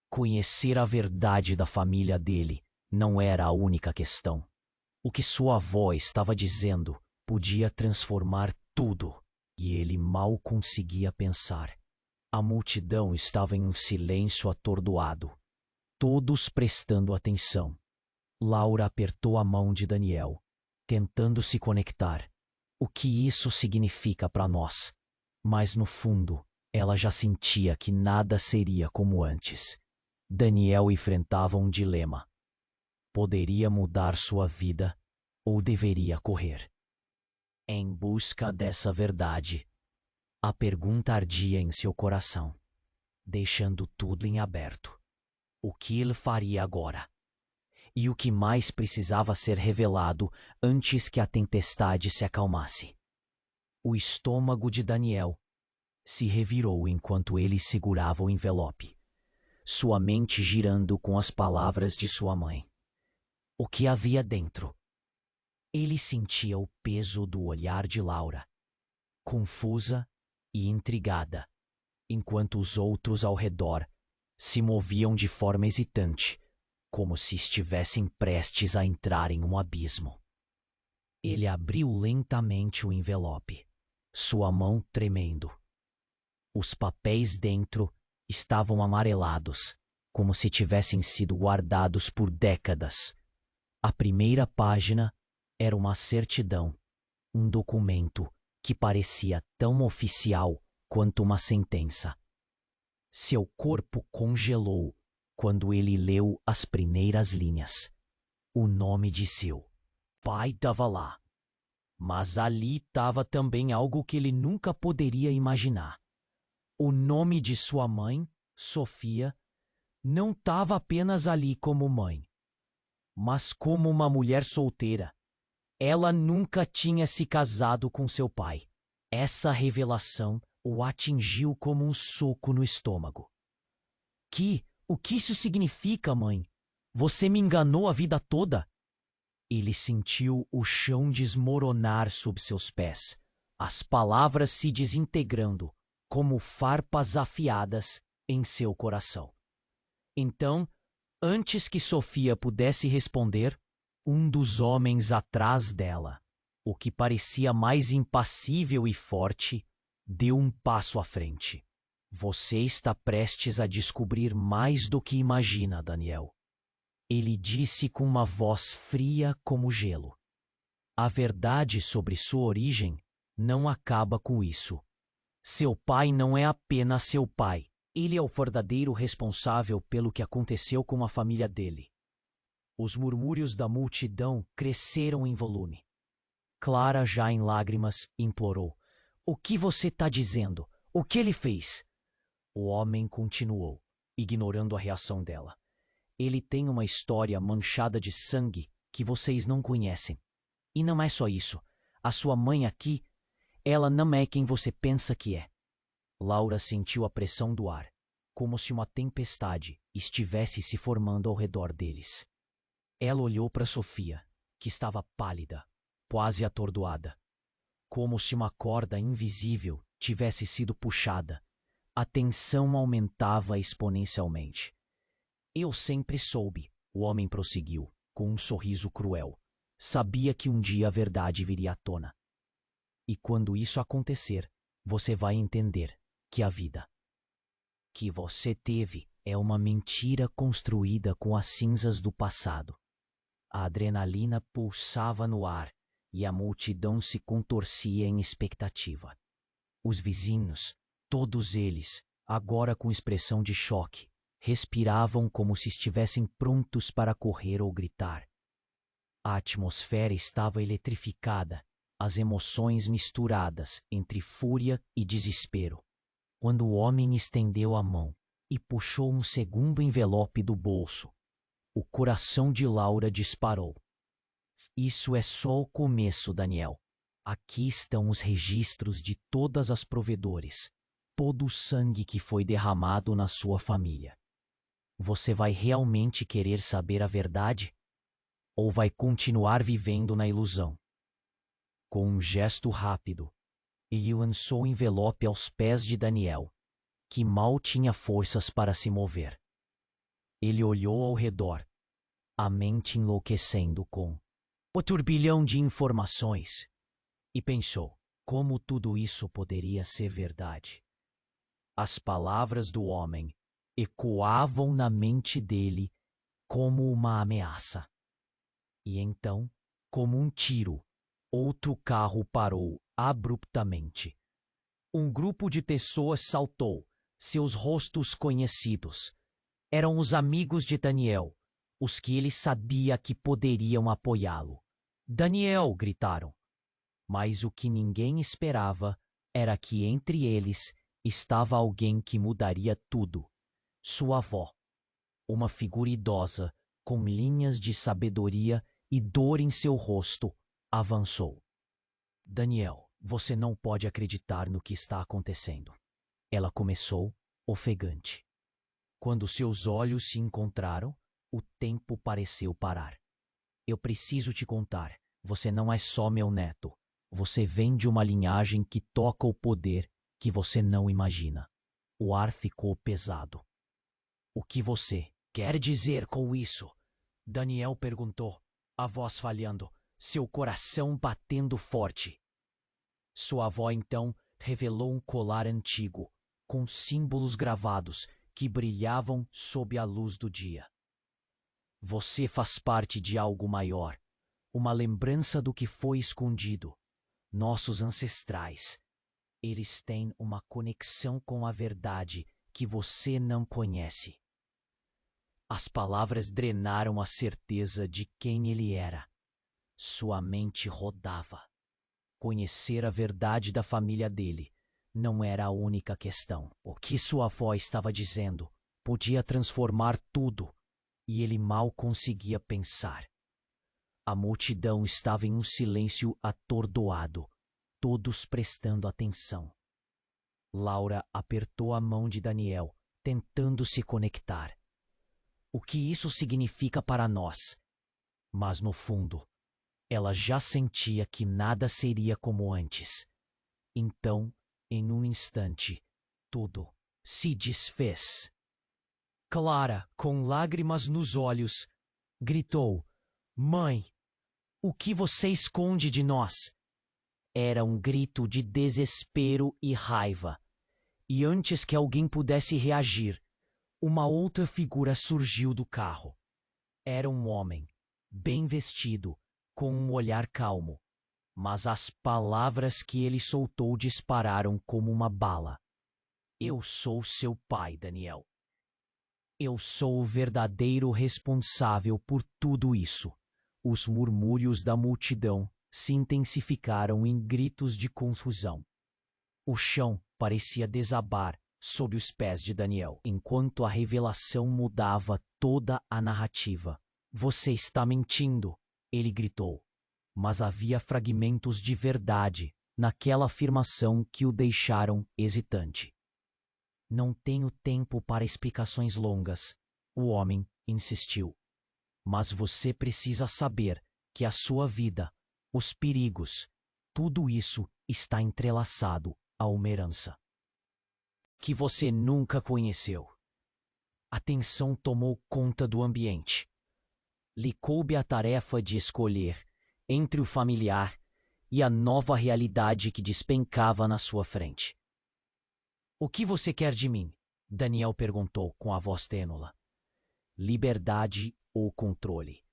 Conhecer a verdade da família dele não era a única questão. O que sua avó estava dizendo podia transformar tudo, e ele mal conseguia pensar. A multidão estava em um silêncio atordoado, todos prestando atenção. Laura apertou a mão de Daniel, tentando se conectar. O que isso significa para nós? Mas no fundo, ela já sentia que nada seria como antes. Daniel enfrentava um dilema. Poderia mudar sua vida ou deveria correr? Em busca dessa verdade, a pergunta ardia em seu coração, deixando tudo em aberto. O que ele faria agora? E o que mais precisava ser revelado antes que a tempestade se acalmasse? O estômago de Daniel se revirou enquanto ele segurava o envelope. sua mente girando com as palavras de sua mãe. O que havia dentro? Ele sentia o peso do olhar de Laura, confusa e intrigada, enquanto os outros ao redor se moviam de forma hesitante, como se estivessem prestes a entrar em um abismo. Ele abriu lentamente o envelope, sua mão tremendo. Os papéis dentro estavam amarelados, como se tivessem sido guardados por décadas. A primeira página era uma certidão, um documento que parecia tão oficial quanto uma sentença. Seu corpo congelou quando ele leu as primeiras linhas. O nome de seu pai estava lá, mas ali estava também algo que ele nunca poderia imaginar. O nome de sua mãe, Sofia, não estava apenas ali como mãe, mas como uma mulher solteira. Ela nunca tinha se casado com seu pai. Essa revelação o atingiu como um soco no estômago. O que isso significa, mãe? Você me enganou a vida toda? Ele sentiu o chão desmoronar sob seus pés, as palavras se desintegrando como farpas afiadas em seu coração. Então, antes que Sofia pudesse responder, um dos homens atrás dela, o que parecia mais impassível e forte, deu um passo à frente. Você está prestes a descobrir mais do que imagina, Daniel. Ele disse com uma voz fria como gelo. A verdade sobre sua origem não acaba com isso. Seu pai não é apenas seu pai. Ele é o verdadeiro responsável pelo que aconteceu com a família dele. Os murmúrios da multidão cresceram em volume. Clara, já em lágrimas, implorou. O que você está dizendo? O que ele fez? O homem continuou, ignorando a reação dela. Ele tem uma história manchada de sangue que vocês não conhecem. E não é só isso. A sua mãe aqui, ela não é quem você pensa que é. Laura sentiu a pressão do ar, como se uma tempestade estivesse se formando ao redor deles. Ela olhou para Sofia, que estava pálida, quase atordoada, como se uma corda invisível tivesse sido puxada. A tensão aumentava exponencialmente. Eu sempre soube, o homem prosseguiu, com um sorriso cruel. Sabia que um dia a verdade viria à tona. E quando isso acontecer, você vai entender que a vida que você teve é uma mentira construída com as cinzas do passado. A adrenalina pulsava no ar e a multidão se contorcia em expectativa. Os vizinhos, todos eles, agora com expressão de choque, respiravam como se estivessem prontos para correr ou gritar. A atmosfera estava eletrificada, as emoções misturadas entre fúria e desespero. Quando o homem estendeu a mão e puxou um segundo envelope do bolso, o coração de Laura disparou. Isso é só o começo, Daniel. Aqui estão os registros de todas as provedores, todo o sangue que foi derramado na sua família. Você vai realmente querer saber a verdade? Ou vai continuar vivendo na ilusão? Com um gesto rápido, ele lançou o envelope aos pés de Daniel, que mal tinha forças para se mover. Ele olhou ao redor, a mente enlouquecendo com o turbilhão de informações, e pensou como tudo isso poderia ser verdade. As palavras do homem ecoavam na mente dele como uma ameaça. E então, como um tiro, outro carro parou abruptamente. Um grupo de pessoas saltou, seus rostos conhecidos. Eram os amigos de Daniel, os que ele sabia que poderiam apoiá-lo. Daniel! Gritaram. Mas o que ninguém esperava era que entre eles estava alguém que mudaria tudo. Sua avó. Uma figura idosa, com linhas de sabedoria e dor em seu rosto, avançou. Daniel, você não pode acreditar no que está acontecendo. Ela começou, ofegante. Quando seus olhos se encontraram, o tempo pareceu parar. Eu preciso te contar, você não é só meu neto. Você vem de uma linhagem que toca o poder que você não imagina. O ar ficou pesado. O que você quer dizer com isso? Daniel perguntou, a voz falhando, seu coração batendo forte. Sua avó então revelou um colar antigo, com símbolos gravados que brilhavam sob a luz do dia. Você faz parte de algo maior, uma lembrança do que foi escondido. Nossos ancestrais, eles têm uma conexão com a verdade que você não conhece. As palavras drenaram a certeza de quem ele era. Sua mente rodava. Conhecer a verdade da família dele não era a única questão. O que sua avó estava dizendo podia transformar tudo, e ele mal conseguia pensar. A multidão estava em um silêncio atordoado, todos prestando atenção. Laura apertou a mão de Daniel, tentando se conectar. O que isso significa para nós? Mas no fundo, ela já sentia que nada seria como antes. Então, em um instante, tudo se desfez. Clara, com lágrimas nos olhos, gritou: Mãe, o que você esconde de nós? Era um grito de desespero e raiva. E antes que alguém pudesse reagir, uma outra figura surgiu do carro. Era um homem, bem vestido, com um olhar calmo. Mas as palavras que ele soltou dispararam como uma bala. Eu sou seu pai, Daniel. Eu sou o verdadeiro responsável por tudo isso. Os murmúrios da multidão se intensificaram em gritos de confusão. O chão parecia desabar sob os pés de Daniel, enquanto a revelação mudava toda a narrativa. Você está mentindo, ele gritou. Mas havia fragmentos de verdade naquela afirmação que o deixaram hesitante. Não tenho tempo para explicações longas, o homem insistiu. Mas você precisa saber que a sua vida, os perigos, tudo isso está entrelaçado a uma herança que você nunca conheceu. A tensão tomou conta do ambiente. Lhe coube a tarefa de escolher entre o familiar e a nova realidade que despencava na sua frente. O que você quer de mim? Daniel perguntou com a voz tênua. Liberdade ou controle?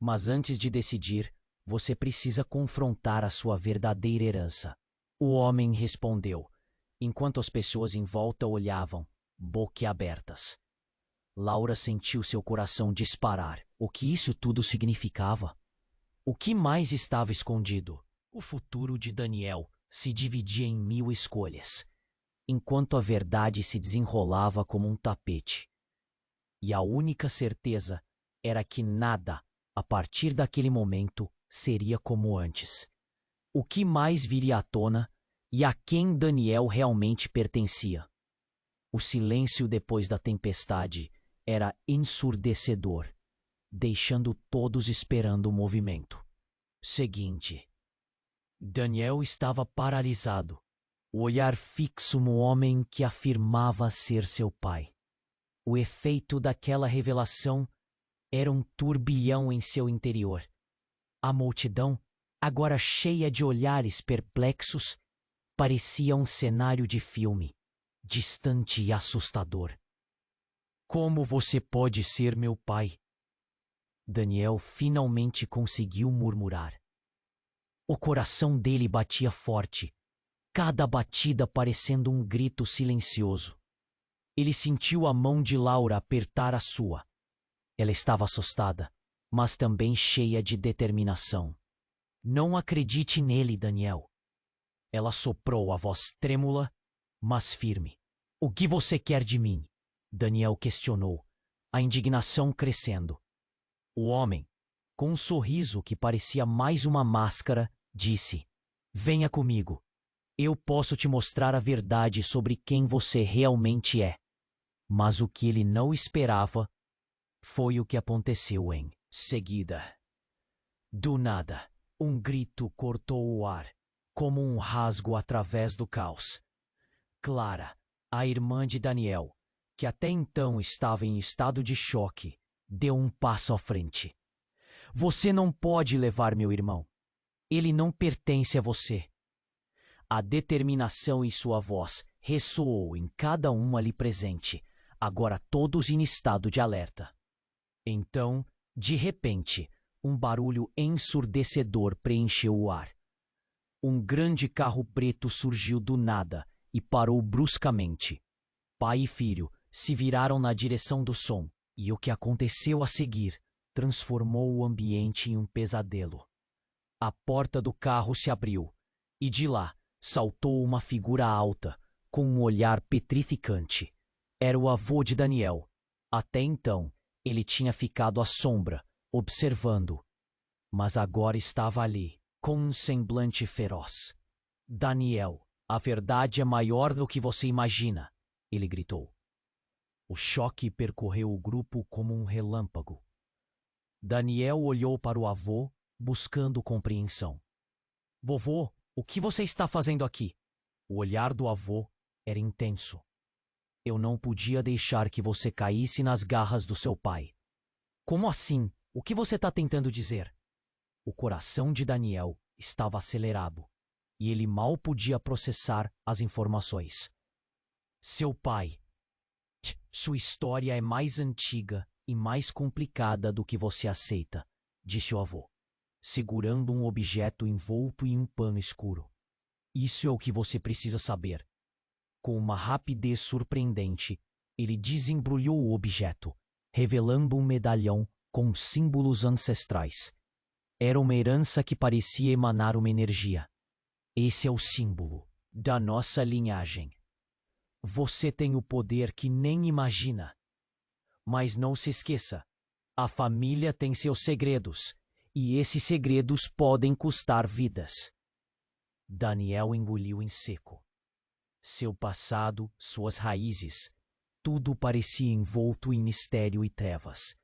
Mas antes de decidir, você precisa confrontar a sua verdadeira herança. O homem respondeu, enquanto as pessoas em volta olhavam, boquiabertas. Laura sentiu seu coração disparar. O que isso tudo significava? O que mais estava escondido? O futuro de Daniel se dividia em 1000 escolhas, enquanto a verdade se desenrolava como um tapete. E a única certeza era que nada, a partir daquele momento, seria como antes. O que mais viria à tona e a quem Daniel realmente pertencia? O silêncio depois da tempestade era ensurdecedor, deixando todos esperando o movimento seguinte. Daniel estava paralisado, o olhar fixo no homem que afirmava ser seu pai. O efeito daquela revelação era um turbilhão em seu interior. A multidão, agora cheia de olhares perplexos, parecia um cenário de filme, distante e assustador. Como você pode ser meu pai? Daniel finalmente conseguiu murmurar. O coração dele batia forte, cada batida parecendo um grito silencioso. Ele sentiu a mão de Laura apertar a sua. Ela estava assustada, mas também cheia de determinação. Não acredite nele, Daniel. Ela soprou a voz trêmula, mas firme. O que você quer de mim? Daniel questionou, a indignação crescendo. O homem, com um sorriso que parecia mais uma máscara, disse: Venha comigo. Eu posso te mostrar a verdade sobre quem você realmente é. Mas o que ele não esperava foi o que aconteceu em seguida. Do nada, um grito cortou o ar, como um rasgo através do caos. Clara, a irmã de Daniel, que até então estava em estado de choque, deu um passo à frente. Você não pode levar meu irmão. Ele não pertence a você. A determinação em sua voz ressoou em cada um ali presente, agora todos em estado de alerta. Então, de repente, um barulho ensurdecedor preencheu o ar. Um grande carro preto surgiu do nada e parou bruscamente. Pai e filho se viraram na direção do som, e o que aconteceu a seguir transformou o ambiente em um pesadelo. A porta do carro se abriu, e de lá saltou uma figura alta, com um olhar petrificante. Era o avô de Daniel. Até então, ele tinha ficado à sombra, observando. Mas agora estava ali, com um semblante feroz. Daniel, a verdade é maior do que você imagina, ele gritou. O choque percorreu o grupo como um relâmpago. Daniel olhou para o avô, buscando compreensão. Vovô, o que você está fazendo aqui? O olhar do avô era intenso. Eu não podia deixar que você caísse nas garras do seu pai. Como assim? O que você está tentando dizer? O coração de Daniel estava acelerado, e ele mal podia processar as informações. Seu pai. Sua história é mais antiga e mais complicada do que você aceita, disse o avô, segurando um objeto envolto em um pano escuro. Isso é o que você precisa saber. Com uma rapidez surpreendente, ele desembrulhou o objeto, revelando um medalhão com símbolos ancestrais. Era uma herança que parecia emanar uma energia. Esse é o símbolo da nossa linhagem. Você tem o poder que nem imagina. Mas não se esqueça, a família tem seus segredos, e esses segredos podem custar vidas. Daniel engoliu em seco. Seu passado, suas raízes, tudo parecia envolto em mistério e trevas.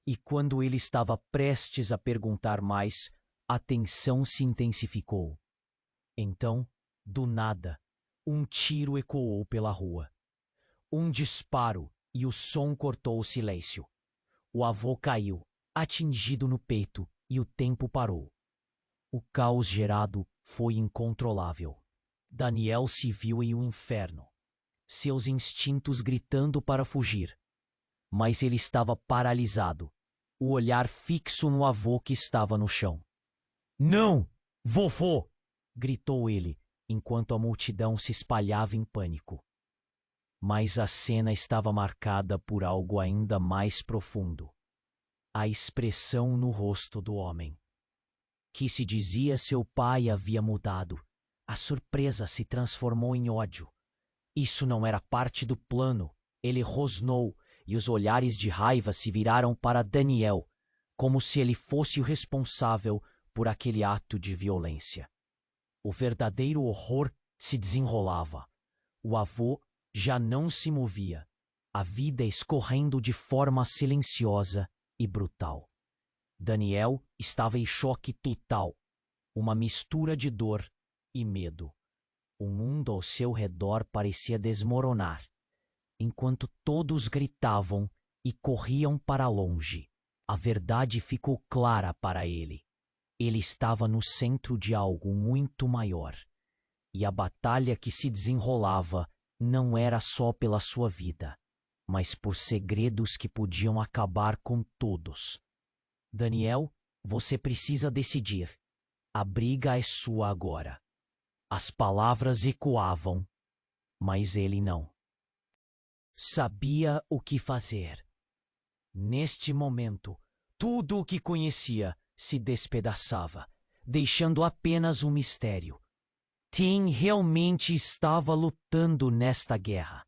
E quando ele estava prestes a perguntar mais, a tensão se intensificou. Então, do nada, um tiro ecoou pela rua. Um disparo e o som cortou o silêncio. O avô caiu, atingido no peito, e o tempo parou. O caos gerado foi incontrolável. Daniel se viu em um inferno, seus instintos gritando para fugir. Mas ele estava paralisado, o olhar fixo no avô que estava no chão. Não, vovô! Gritou ele, enquanto a multidão se espalhava em pânico. Mas a cena estava marcada por algo ainda mais profundo. A expressão no rosto do homem. Que se dizia seu pai havia mudado. A surpresa se transformou em ódio. Isso não era parte do plano. Ele rosnou e os olhares de raiva se viraram para Daniel, como se ele fosse o responsável por aquele ato de violência. O verdadeiro horror se desenrolava. O avô já não se movia, a vida escorrendo de forma silenciosa e brutal. Daniel estava em choque total, uma mistura de dor e medo. O mundo ao seu redor parecia desmoronar, enquanto todos gritavam e corriam para longe. A verdade ficou clara para ele. Ele estava no centro de algo muito maior, e a batalha que se desenrolava não era só pela sua vida, mas por segredos que podiam acabar com todos. Daniel, você precisa decidir. A briga é sua agora. As palavras ecoavam, mas ele não sabia o que fazer. Neste momento, tudo o que conhecia se despedaçava, deixando apenas um mistério. Quem realmente estava lutando nesta guerra?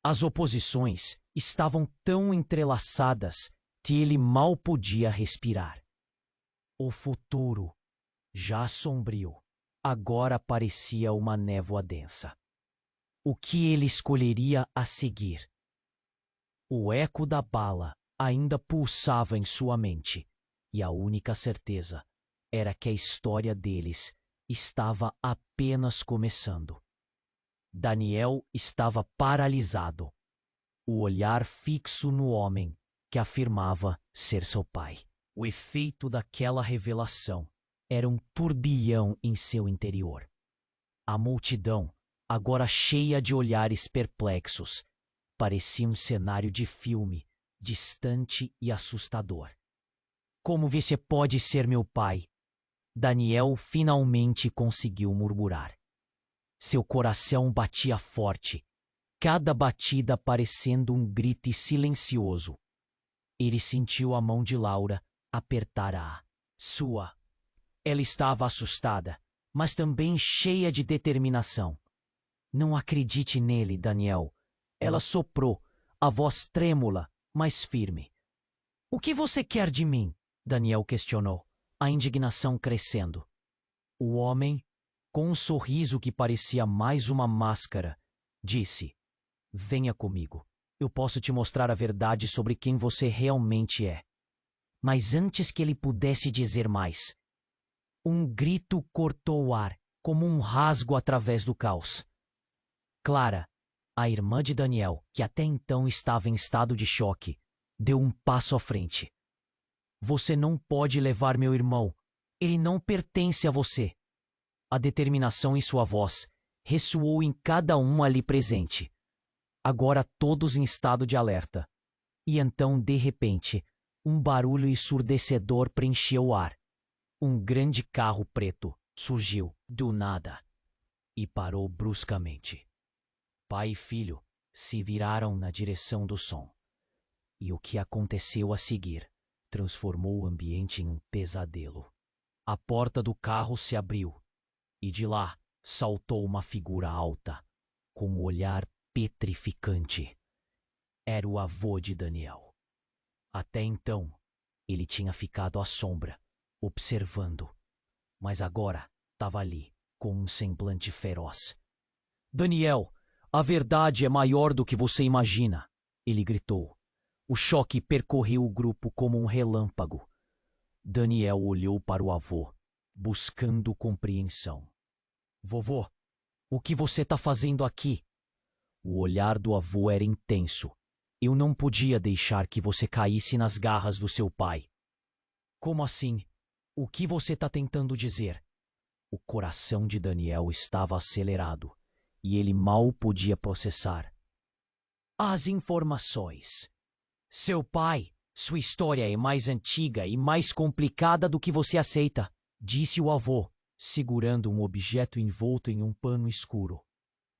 As oposições estavam tão entrelaçadas que ele mal podia respirar. O futuro, já sombrio, agora parecia uma névoa densa. O que ele escolheria a seguir? O eco da bala ainda pulsava em sua mente, e a única certeza era que a história deles estava apenas começando. Daniel estava paralisado, o olhar fixo no homem que afirmava ser seu pai. O efeito daquela revelação era um turbilhão em seu interior. A multidão, agora cheia de olhares perplexos, parecia um cenário de filme, distante e assustador. Como você pode ser meu pai? Daniel finalmente conseguiu murmurar. Seu coração batia forte, cada batida parecendo um grito silencioso. Ele sentiu a mão de Laura apertar a sua. Ela estava assustada, mas também cheia de determinação. Não acredite nele, Daniel. Ela soprou, a voz trêmula, mas firme. O que você quer de mim? Daniel questionou, a indignação crescendo. O homem, com um sorriso que parecia mais uma máscara, disse: Venha comigo. Eu posso te mostrar a verdade sobre quem você realmente é. Mas antes que ele pudesse dizer mais, um grito cortou o ar, como um rasgo através do caos. Clara, a irmã de Daniel, que até então estava em estado de choque, deu um passo à frente. Você não pode levar meu irmão. Ele não pertence a você. A determinação em sua voz ressoou em cada um ali presente. Agora todos em estado de alerta. E então, de repente, um barulho ensurdecedor preencheu o ar. Um grande carro preto surgiu do nada e parou bruscamente. Pai e filho se viraram na direção do som. E o que aconteceu a seguir transformou o ambiente em um pesadelo. A porta do carro se abriu e de lá saltou uma figura alta, com um olhar petrificante. Era o avô de Daniel. Até então, ele tinha ficado à sombra, observando, mas agora estava ali, com um semblante feroz. Daniel, a verdade é maior do que você imagina, ele gritou. O choque percorreu o grupo como um relâmpago. Daniel olhou para o avô, buscando compreensão. Vovô, o que você está fazendo aqui? O olhar do avô era intenso. Eu não podia deixar que você caísse nas garras do seu pai. Como assim? O que você está tentando dizer? O coração de Daniel estava acelerado e ele mal podia processar as informações. Seu pai, sua história é mais antiga e mais complicada do que você aceita, disse o avô, segurando um objeto envolto em um pano escuro.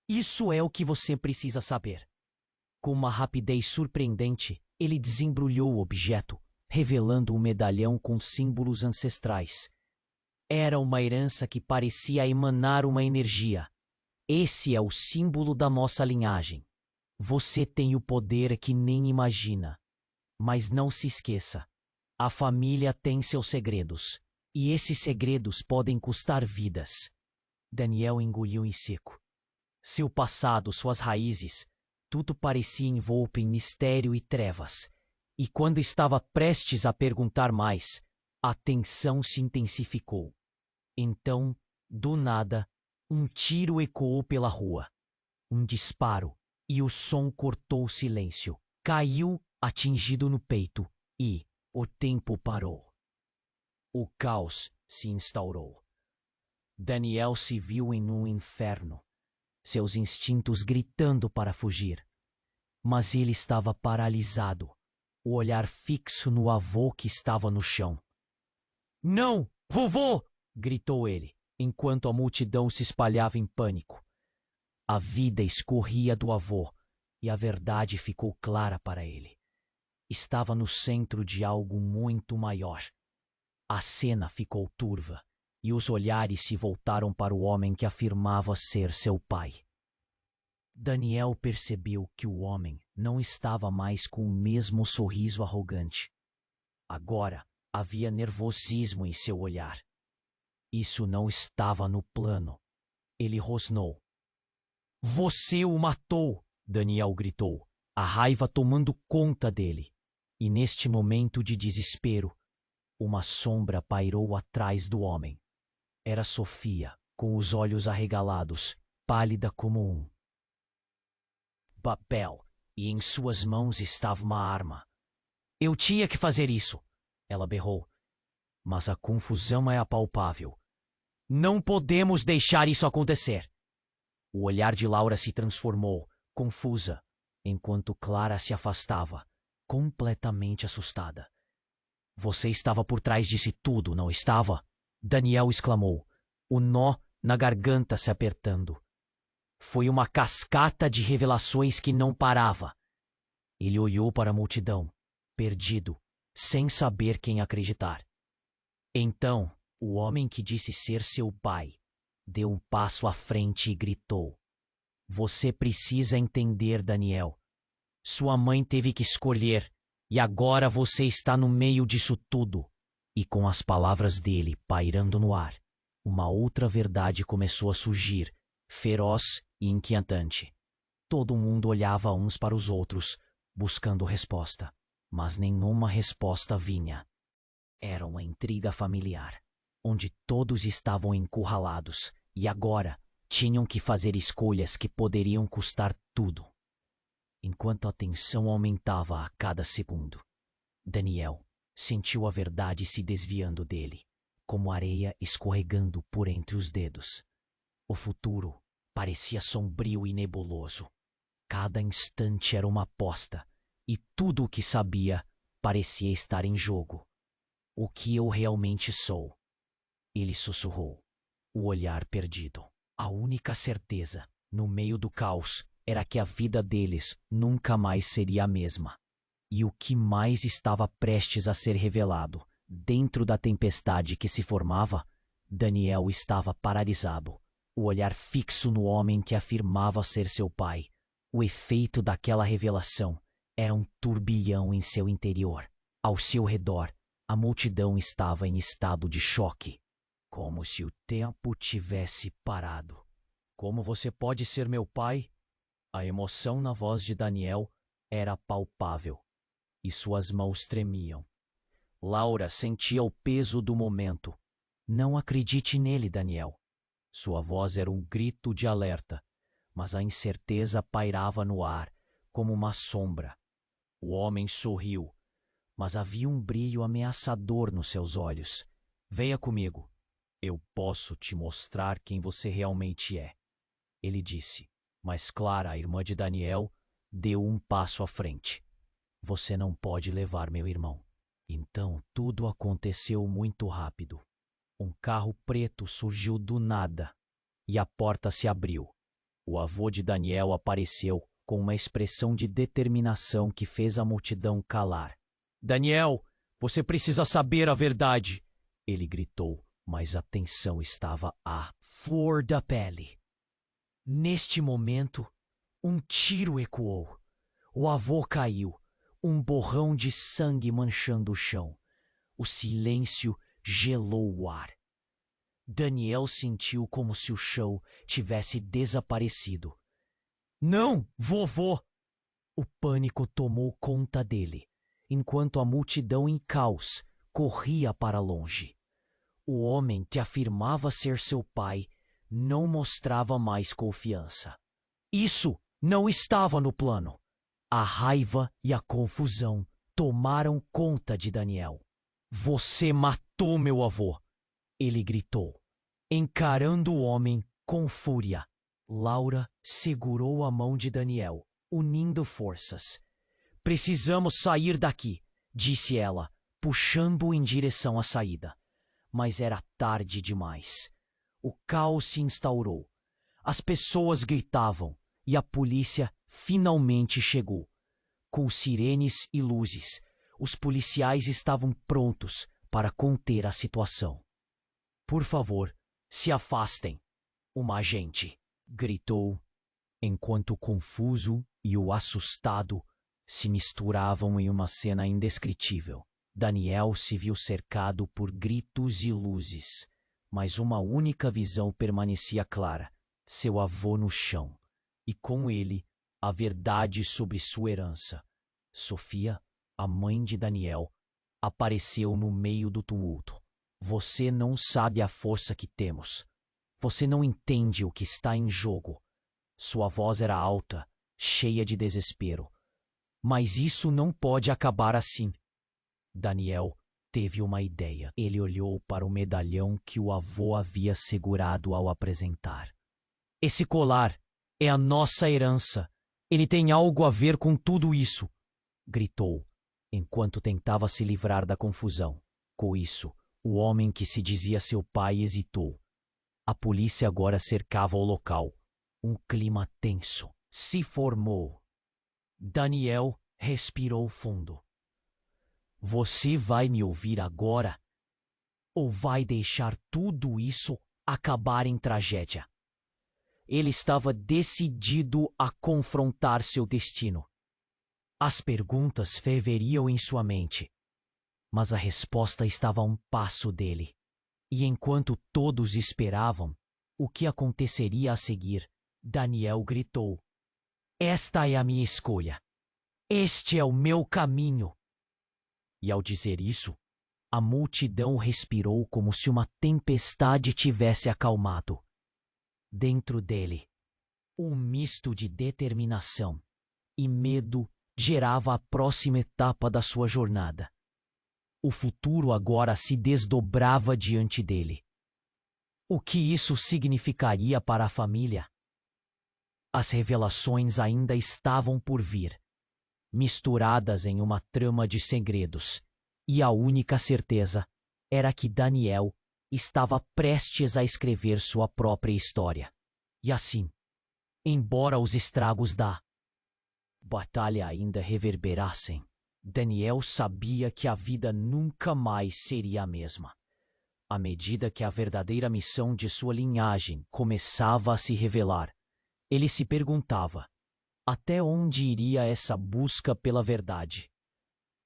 Isso é o que você precisa saber. Com uma rapidez surpreendente, ele desembrulhou o objeto, revelando um medalhão com símbolos ancestrais. Era uma herança que parecia emanar uma energia. Esse é o símbolo da nossa linhagem. Você tem o poder que nem imagina. Mas não se esqueça, a família tem seus segredos, e esses segredos podem custar vidas. Daniel engoliu em seco. Seu passado, suas raízes, tudo parecia envolto em mistério e trevas. E quando estava prestes a perguntar mais, a tensão se intensificou. Então, do nada, um tiro ecoou pela rua. Um disparo, e o som cortou o silêncio. Caiu, atingido no peito, e o tempo parou. O caos se instaurou. Daniel se viu em um inferno, seus instintos gritando para fugir. Mas ele estava paralisado, o olhar fixo no avô que estava no chão. Não, vovô! Gritou ele, enquanto a multidão se espalhava em pânico. A vida escorria do avô e a verdade ficou clara para ele. Estava no centro de algo muito maior. A cena ficou turva e os olhares se voltaram para o homem que afirmava ser seu pai. Daniel percebeu que o homem não estava mais com o mesmo sorriso arrogante. Agora havia nervosismo em seu olhar. Isso não estava no plano. Ele rosnou. Você o matou! Daniel gritou, a raiva tomando conta dele. E neste momento de desespero, uma sombra pairou atrás do homem. Era Sofia, com os olhos arregalados, pálida como um papel, e em suas mãos estava uma arma. Eu tinha que fazer isso, ela berrou. Mas a confusão é apalpável. Não podemos deixar isso acontecer. O olhar de Laura se transformou, confusa, enquanto Clara se afastava, completamente assustada. Você estava por trás disso tudo, não estava? Daniel exclamou, o nó na garganta se apertando. Foi uma cascata de revelações que não parava. Ele olhou para a multidão, perdido, sem saber quem acreditar. Então, o homem que disse ser seu pai deu um passo à frente e gritou: Você precisa entender, Daniel. Sua mãe teve que escolher, e agora você está no meio disso tudo. E com as palavras dele pairando no ar, uma outra verdade começou a surgir, feroz e inquietante. Todo mundo olhava uns para os outros, buscando resposta, mas nenhuma resposta vinha. Era uma intriga familiar, onde todos estavam encurralados e agora tinham que fazer escolhas que poderiam custar tudo. Enquanto a tensão aumentava a cada segundo, Daniel sentiu a verdade se desviando dele, como areia escorregando por entre os dedos. O futuro parecia sombrio e nebuloso. Cada instante era uma aposta, e tudo o que sabia parecia estar em jogo. O que eu realmente sou? Ele sussurrou, o olhar perdido. A única certeza, no meio do caos, era que a vida deles nunca mais seria a mesma. E o que mais estava prestes a ser revelado, dentro da tempestade que se formava, Daniel estava paralisado, o olhar fixo no homem que afirmava ser seu pai. O efeito daquela revelação era um turbilhão em seu interior. Ao seu redor, a multidão estava em estado de choque, como se o tempo tivesse parado. Como você pode ser meu pai? A emoção na voz de Daniel era palpável, e suas mãos tremiam. Laura sentia o peso do momento. Não acredite nele, Daniel. Sua voz era um grito de alerta, mas a incerteza pairava no ar, como uma sombra. O homem sorriu, mas havia um brilho ameaçador nos seus olhos. Venha comigo. Eu posso te mostrar quem você realmente é, ele disse. Mas Clara, a irmã de Daniel, deu um passo à frente. Você não pode levar meu irmão. Então tudo aconteceu muito rápido. Um carro preto surgiu do nada e a porta se abriu. O avô de Daniel apareceu com uma expressão de determinação que fez a multidão calar. Daniel, você precisa saber a verdade, ele gritou, mas a tensão estava à flor da pele. Neste momento, um tiro ecoou. O avô caiu, um borrão de sangue manchando o chão. O silêncio gelou o ar. Daniel sentiu como se o chão tivesse desaparecido. Não, vovô! O pânico tomou conta dele, enquanto a multidão em caos corria para longe. O homem que afirmava ser seu pai não mostrava mais confiança. Isso não estava no plano. A raiva e a confusão tomaram conta de Daniel. Você matou meu avô! Ele gritou, encarando o homem com fúria. Laura segurou a mão de Daniel, unindo forças. Precisamos sair daqui, disse ela, puxando-o em direção à saída. Mas era tarde demais. O caos se instaurou. As pessoas gritavam e a polícia finalmente chegou. Com sirenes e luzes, os policiais estavam prontos para conter a situação. Por favor, se afastem, uma agente gritou, enquanto o confuso e o assustado se misturavam em uma cena indescritível. Daniel se viu cercado por gritos e luzes, mas uma única visão permanecia clara: seu avô no chão, e com ele a verdade sobre sua herança. Sofia, a mãe de Daniel, apareceu no meio do tumulto. Você não sabe a força que temos. Você não entende o que está em jogo. Sua voz era alta, cheia de desespero. Mas isso não pode acabar assim. Daniel teve uma ideia. Ele olhou para o medalhão que o avô havia segurado ao apresentar. Esse colar é a nossa herança. Ele tem algo a ver com tudo isso, gritou, enquanto tentava se livrar da confusão. Com isso, o homem que se dizia seu pai hesitou. A polícia agora cercava o local. Um clima tenso se formou. Daniel respirou fundo. Você vai me ouvir agora? Ou vai deixar tudo isso acabar em tragédia? Ele estava decidido a confrontar seu destino. As perguntas ferveriam em sua mente, mas a resposta estava a um passo dele. E enquanto todos esperavam o que aconteceria a seguir, Daniel gritou: Esta é a minha escolha. Este é o meu caminho. E ao dizer isso, a multidão respirou como se uma tempestade tivesse acalmado. Dentro dele, um misto de determinação e medo gerava a próxima etapa da sua jornada. O futuro agora se desdobrava diante dele. O que isso significaria para a família? As revelações ainda estavam por vir, misturadas em uma trama de segredos, e a única certeza era que Daniel estava prestes a escrever sua própria história. E assim, embora os estragos da batalha ainda reverberassem, Daniel sabia que a vida nunca mais seria a mesma. À medida que a verdadeira missão de sua linhagem começava a se revelar, ele se perguntava: até onde iria essa busca pela verdade?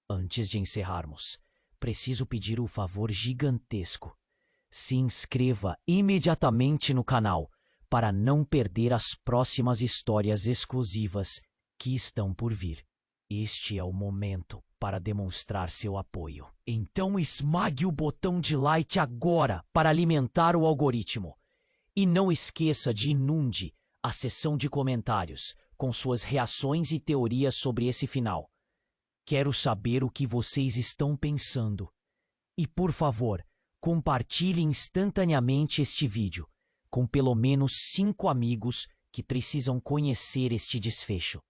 Antes de encerrarmos, preciso pedir um favor gigantesco. Se inscreva imediatamente no canal para não perder as próximas histórias exclusivas que estão por vir. Este é o momento para demonstrar seu apoio. Então esmague o botão de like agora para alimentar o algoritmo. E não esqueça de inunde a seção de comentários com suas reações e teorias sobre esse final. Quero saber o que vocês estão pensando. E por favor, compartilhe instantaneamente este vídeo com pelo menos 5 amigos que precisam conhecer este desfecho.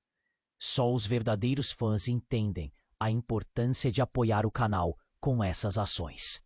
Só os verdadeiros fãs entendem a importância de apoiar o canal com essas ações.